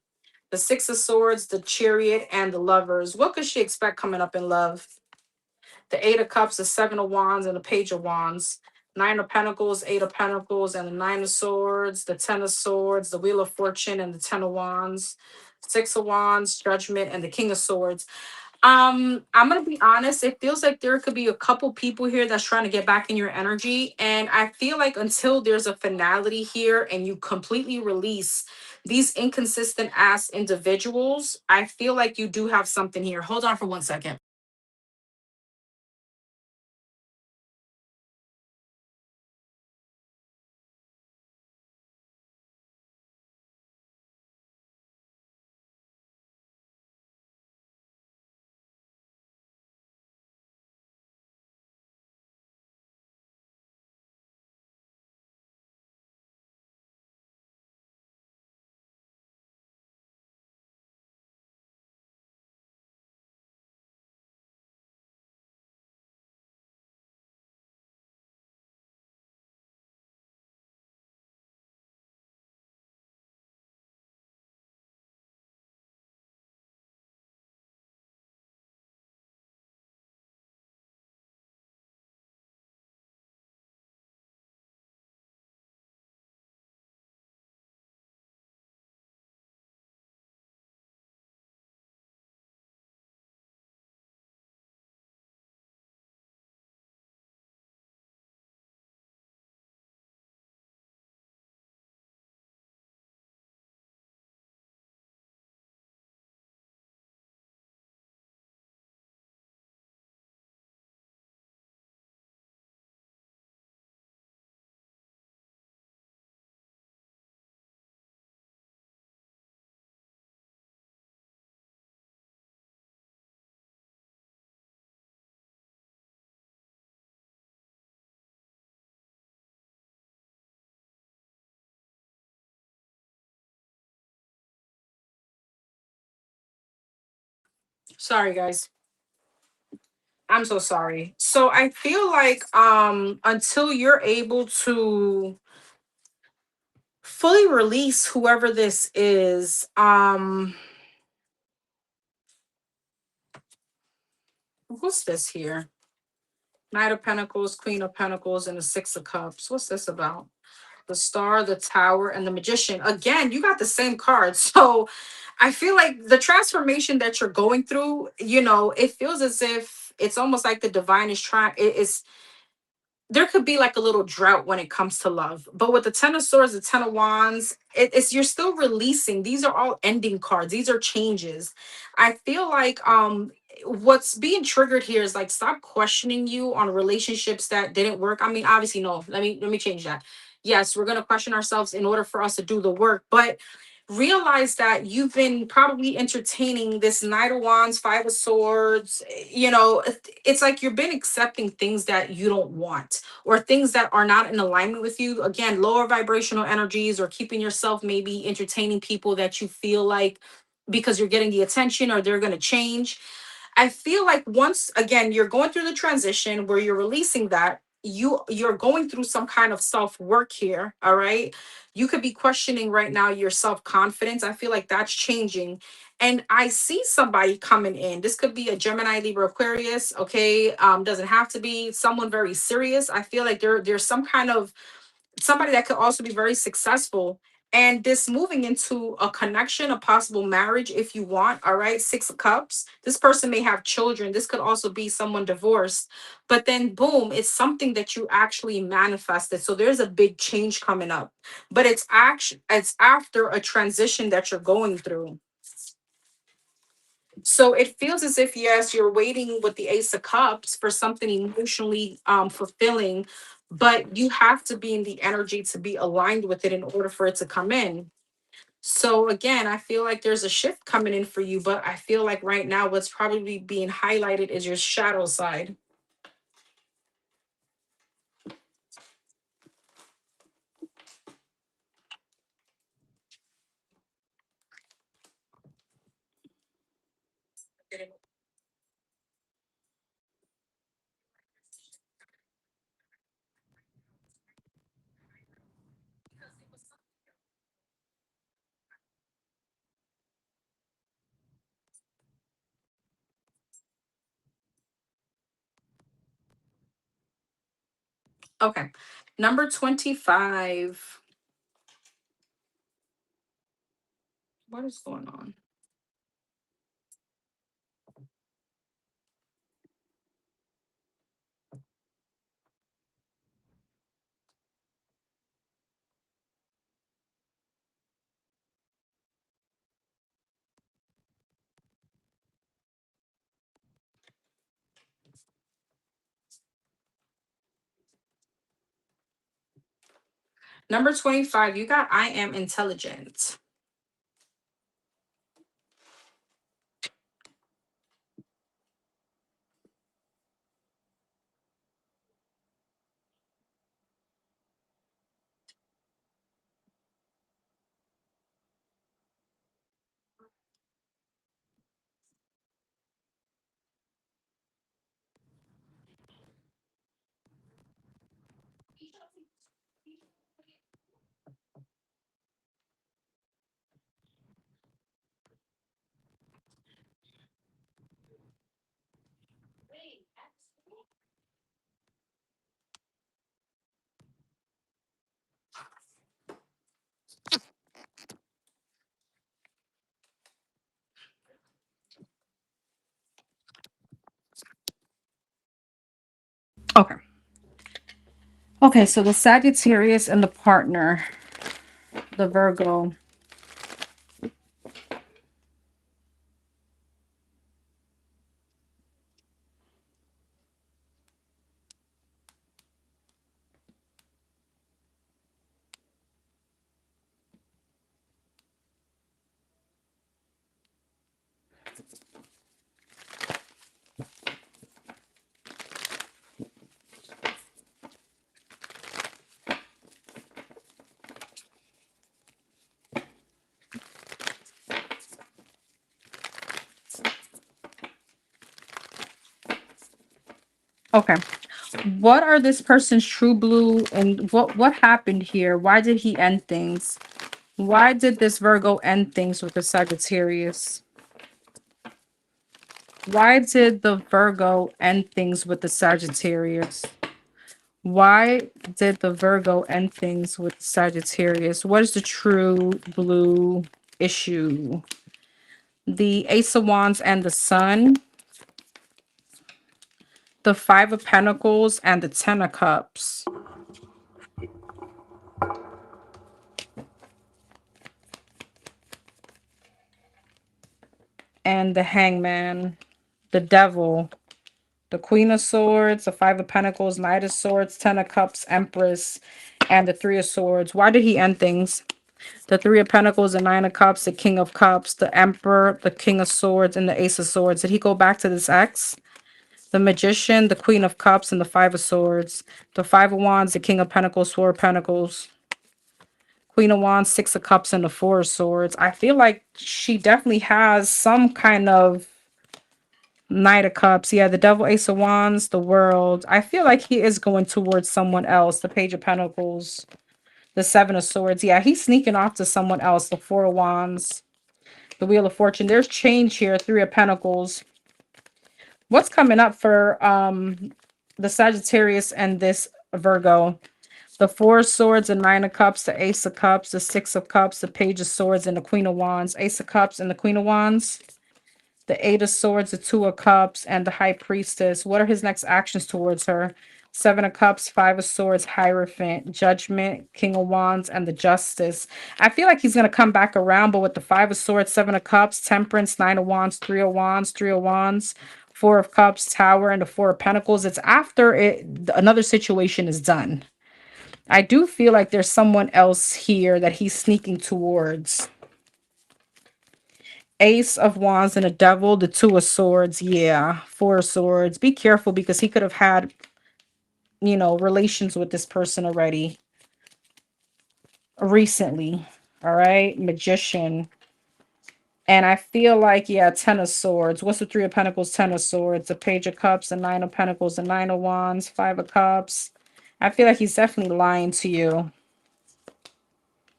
[SPEAKER 1] The Six of Swords, the Chariot, and the Lovers. What could she expect coming up in love? The Eight of Cups, the Seven of Wands, and the Page of Wands. Nine of Pentacles, Eight of Pentacles, and the Nine of Swords, the Ten of Swords, the Wheel of Fortune, and the Ten of Wands. Six of Wands, Judgment, and the King of Swords. I'm gonna be honest, it feels like there could be a couple people here that's trying to get back in your energy. And I feel like until there's a finality here and you completely release these inconsistent ass individuals, I feel like you do have something here. Hold on for 1 second. Sorry, guys. I'm so sorry. So I feel like until you're able to fully release whoever this is, what's this here? Knight of Pentacles, Queen of Pentacles, and the Six of Cups. What's this about? The Star, the Tower, and the Magician. Again, you got the same card. So I feel like the transformation that you're going through, it feels as if it's almost like the divine is trying, it is, there could be like a little drought when it comes to love. But with the Ten of Swords, the Ten of Wands, it's you're still releasing. These are all ending cards. These are changes. I feel like what's being triggered here is like stop questioning you on relationships that didn't work. I mean, obviously, no. Let me change that. Yes, we're gonna question ourselves in order for us to do the work, but realize that you've been probably entertaining this Knight of Wands, Five of Swords. It's like you've been accepting things that you don't want, or things that are not in alignment with you. Again, lower vibrational energies, or keeping yourself maybe entertaining people that you feel like because you're getting the attention or they're going to change. I feel like once again you're going through the transition where you're releasing that, you're going through some kind of self work here, all right? You could be questioning right now your self confidence. I feel like that's changing. And I see somebody coming in. This could be a Gemini, Libra, Aquarius, okay? Doesn't have to be someone very serious. I feel like there's some kind of somebody that could also be very successful, and this moving into a connection, a possible marriage if you want, all right? Six of Cups, this person may have children. This could also be someone divorced, but then boom, it's something that you actually manifested. So there's a big change coming up, but it's after a transition that you're going through. So it feels as if, yes, you're waiting with the Ace of Cups for something emotionally fulfilling, but you have to be in the energy to be aligned with it in order for it to come in. So again, I feel like there's a shift coming in for you, but I feel like right now what's probably being highlighted is your shadow side. Okay. Number 25. What is going on? Number 25, you got I am intelligent. Okay. Okay, so the Sagittarius and the partner, the Virgo. Okay. What are this person's true blue and what happened here? Why did he end things? Why did this Virgo end things with the Sagittarius? Why did the Virgo end things with the Sagittarius? Why did the Virgo end things with Sagittarius? What is the true blue issue? The Ace of Wands and the Sun, the Five of Pentacles and the Ten of Cups, and the Hangman, the Devil, the Queen of Swords, the Five of Pentacles, Knight of Swords, Ten of Cups, Empress, and the Three of Swords. Why did he end things? The Three of Pentacles, the Nine of Cups, the King of Cups, the Emperor, the King of Swords, and the Ace of Swords. Did he go back to this ex? The Magician, the Queen of Cups, and the Five of Swords. The Five of Wands, the King of Pentacles, Four of Pentacles, Queen of Wands, Six of Cups, and the Four of Swords. I feel like she definitely has some kind of Knight of Cups. Yeah, the Devil, Ace of Wands, the World. I feel like he is going towards someone else. The Page of Pentacles, the Seven of Swords. Yeah, he's sneaking off to someone else. The Four of Wands, the Wheel of Fortune. There's change here. Three of Pentacles. What's coming up for the Sagittarius and this Virgo? The Four of Swords, the Nine of Cups, the Ace of Cups, the Six of Cups, the Page of Swords, and the Queen of Wands. Ace of Cups and the Queen of Wands. The Eight of Swords, the Two of Cups, and the High Priestess. What are his next actions towards her? Seven of Cups, Five of Swords, Hierophant, Judgment, King of Wands, and the Justice. I feel like he's going to come back around, but with the Five of Swords, Seven of Cups, Temperance, Nine of Wands, Three of Wands, Three of Wands, Four of Cups, Tower, and the Four of Pentacles. It's after another situation is done. I do feel like there's someone else here that he's sneaking towards. Ace of Wands and a Devil, the Two of Swords. Yeah, Four of Swords. Be careful because he could have had, relations with this person already recently. All right, Magician. And I feel like, yeah, Ten of Swords. What's the Three of Pentacles, Ten of Swords? The Page of Cups, the Nine of Pentacles, the Nine of Wands, Five of Cups. I feel like he's definitely lying to you.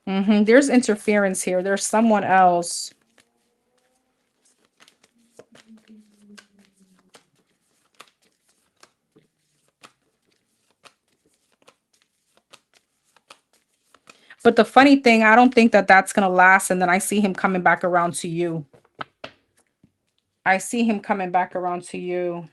[SPEAKER 1] There's interference here. There's someone else. But the funny thing, I don't think that that's going to last. And then I see him coming back around to you. I see him coming back around to you.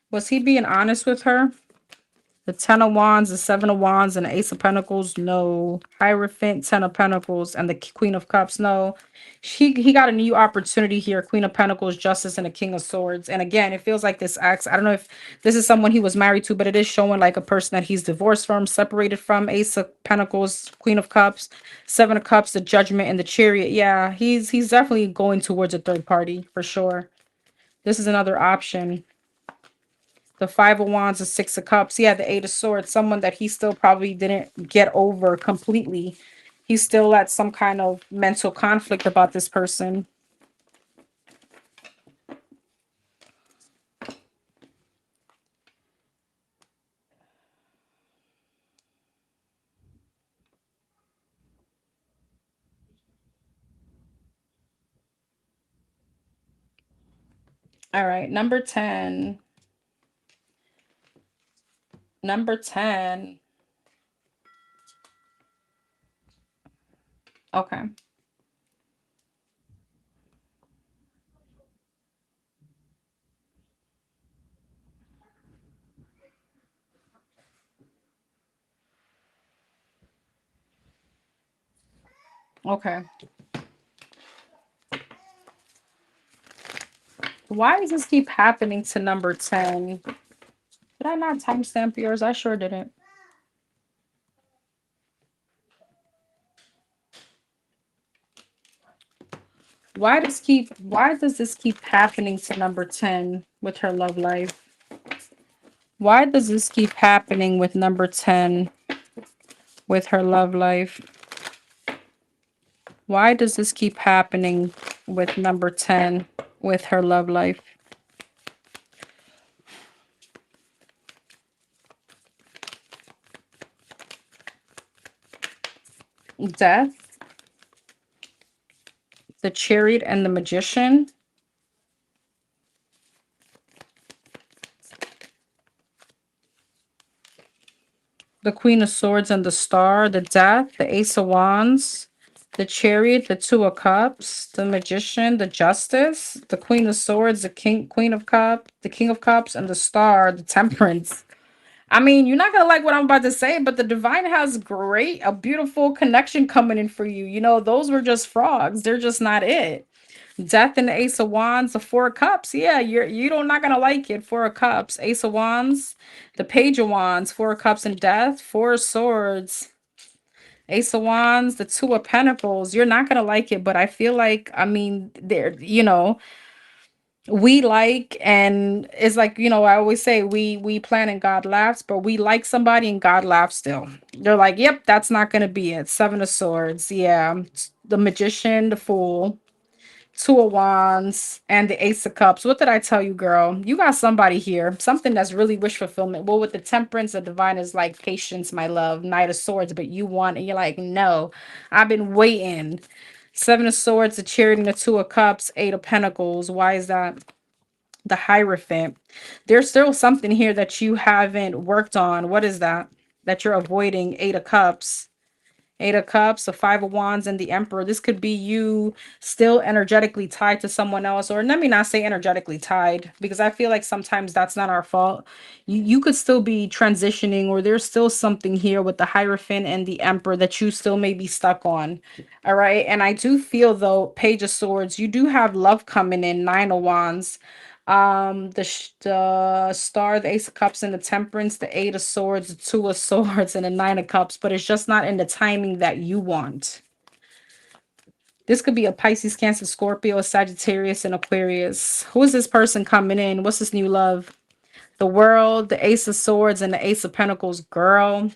[SPEAKER 1] Was he being honest with her? The Ten of Wands, the Seven of Wands, and the Ace of Pentacles, no. Hierophant, Ten of Pentacles, and the Queen of Cups, no. He got a new opportunity here. Queen of Pentacles, Justice, and the King of Swords. And again, it feels like this ex, I don't know if this is someone he was married to, but it is showing like a person that he's divorced from, separated from. Ace of Pentacles, Queen of Cups, Seven of Cups, the Judgment, and the Chariot. Yeah, he's definitely going towards a third party for sure. This is another option. The Five of Wands, the Six of Cups. Yeah, the Eight of Swords. Someone that he still probably didn't get over completely. He's still at some kind of mental conflict about this person. All right, number 10. Number 10. Okay. Okay. Why does this keep happening to number 10? Did I not timestamp yours? I sure didn't. Why does this keep happening to number 10 with her love life? Why does this keep happening with number 10 with her love life? Why does this keep happening with number 10 with her love life? Death, the Chariot, and the Magician. The Queen of Swords and the Star, the Death, the Ace of Wands, the Chariot, the Two of Cups, the Magician, the Justice, the Queen of Swords, the Queen of Cups, the King of Cups, and the Star, the Temperance. I mean, you're not gonna like what I'm about to say, but the divine has a beautiful connection coming in for you. You know, those were just frogs. They're just not it. Death and the Ace of Wands, the Four of Cups. Yeah, you don't not gonna like it. Four of Cups, Ace of Wands, the Page of Wands, Four of Cups and Death, Four of Swords, Ace of Wands, the Two of Pentacles. You're not gonna like it, but I feel like I mean, we like, and it's like, I always say we plan and God laughs, but we like somebody and God laughs still. They're like, yep, that's not gonna be it. Seven of Swords, yeah. The Magician, the Fool, Two of Wands, and the Ace of Cups. What did I tell you, girl? You got somebody here, something that's really wish fulfillment. Well, with the Temperance, the divine is like patience, my love. Knight of Swords, but you want, and you're like, no, I've been waiting. Seven of Swords, the Chariot, and the Two of Cups, Eight of Pentacles. Why is that? The Hierophant. There's still something here that you haven't worked on. What is that? That you're avoiding. Eight of Cups. Eight of Cups, the Five of Wands, and the Emperor. This could be you still energetically tied to someone else, or let me not say energetically tied, because I feel like sometimes that's not our fault. You could still be transitioning, or there's still something here with the Hierophant and the Emperor that you still may be stuck on. All right. And I do feel, though, Page of Swords, you do have love coming in. Nine of Wands, the Star, the Ace of Cups, and the Temperance, the Eight of Swords, the Two of Swords, and the Nine of Cups, but it's just not in the timing that you want. This could be a Pisces, Cancer, Scorpio, Sagittarius, and Aquarius. Who is this person coming in? What's this new love? The World, the Ace of Swords, and the Ace of Pentacles. Girl,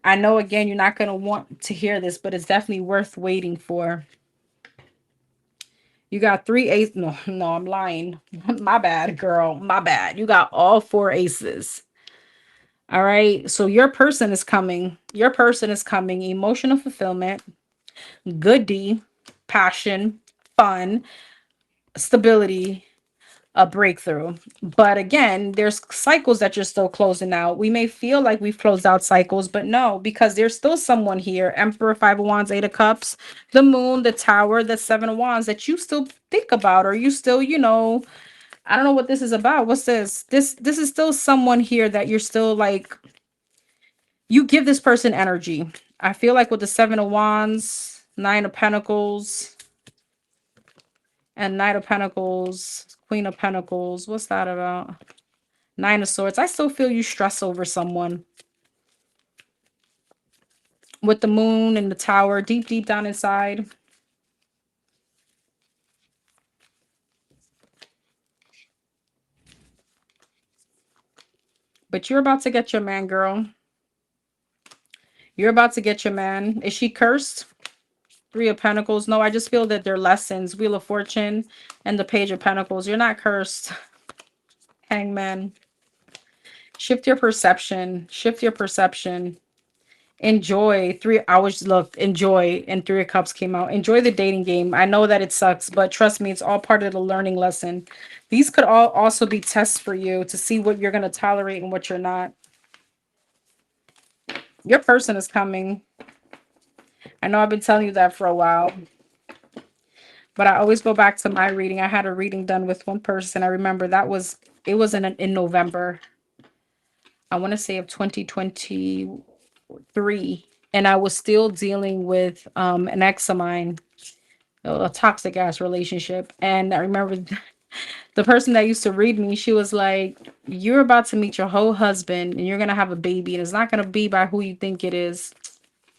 [SPEAKER 1] I know, again, you're not going to want to hear this, but it's definitely worth waiting for. You got three aces. No, no, I'm lying. My bad, girl. My bad. You got all four aces. All right. So your person is coming. Your person is coming. Emotional fulfillment, good D, passion, fun, stability, a breakthrough. But again, there's cycles that you're still closing out. We may feel like we've closed out cycles, but no, because there's still someone here. Emperor, Five of Wands, Eight of Cups, the Moon, the Tower, the Seven of Wands that you still think about, or you still, I don't know what this is about. What's this? This is still someone here that you're still like, you give this person energy. I feel like with the Seven of Wands, Nine of Pentacles, and Knight of Pentacles, Queen of Pentacles. What's that about? Nine of Swords. I still feel you stress over someone. With the Moon and the Tower, deep, deep down inside. But you're about to get your man, girl. You're about to get your man. Is she cursed? Three of Pentacles. No, I just feel that they're lessons. Wheel of Fortune and the Page of Pentacles. You're not cursed. Hangman. Shift your perception. Shift your perception. Enjoy 3 hours. Look, enjoy. And Three of Cups came out. Enjoy the dating game. I know that it sucks, but trust me, it's all part of the learning lesson. These could all also be tests for you to see what you're going to tolerate and what you're not. Your person is coming. I know I've been telling you that for a while, but I always go back to my reading. I had a reading done with one person. I remember it was in November. I want to say of 2023. And I was still dealing with an ex of mine, a toxic ass relationship. And I remember the person that used to read me, she was like, you're about to meet your whole husband and you're going to have a baby. And it's not going to be by who you think it is.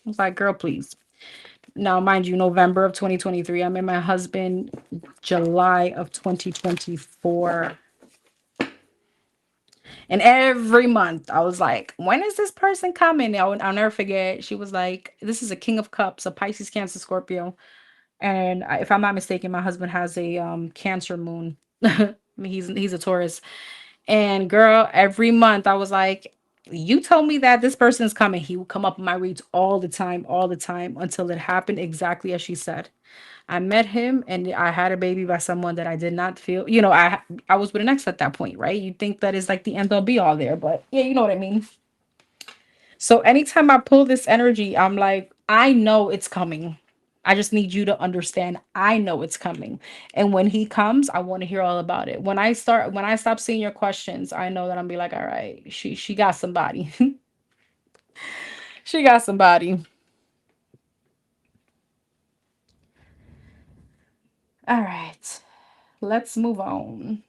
[SPEAKER 1] I was like, girl, please. Now, mind you, November of 2023. I met my husband July of 2024. And every month I was like, when is this person coming? I'll never forget. She was like, this is a King of Cups, a Pisces, Cancer, Scorpio. And if I'm not mistaken, my husband has a Cancer moon. I mean, he's a Taurus. And girl, every month I was like, you told me that this person's coming. He would come up in my reads all the time until it happened exactly as she said. I met him and I had a baby by someone that I did not feel, I was with an ex at that point, right? You think that is like the end all be all there, but yeah, you know what I mean? So anytime I pull this energy, I'm like, I know it's coming. I just need you to understand. I know it's coming. And when he comes, I want to hear all about it. When I stop seeing your questions, I know that I'm be like, all right, she got somebody. She got somebody. All right. Let's move on.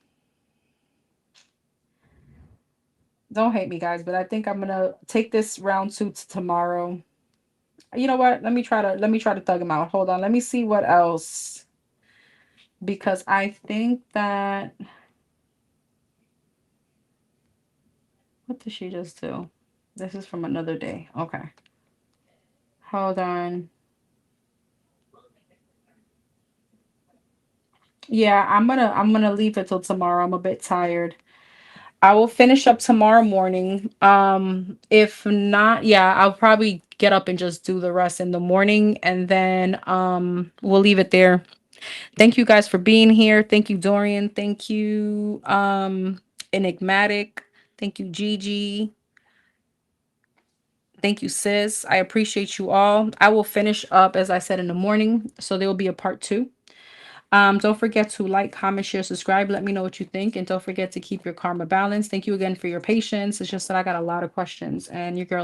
[SPEAKER 1] Don't hate me, guys, but I think I'm gonna take this round two to tomorrow. You know what? Let me try to thug him out. Hold on. Let me see what else. Because I think that, what did she just do? This is from another day. Okay. Hold on. Yeah, I'm gonna leave it till tomorrow. I'm a bit tired. I will finish up tomorrow morning. If not, yeah, I'll probably get up and just do the rest in the morning and then we'll leave it there. Thank you guys for being here. Thank you, Dorian. Thank you, Enigmatic. Thank you, Gigi. Thank you, sis. I appreciate you all. I will finish up, as I said, in the morning. So there will be a part two. Don't forget to like, comment, share, subscribe. Let me know what you think. And don't forget to keep your karma balanced. Thank you again for your patience. It's just that I got a lot of questions and your girl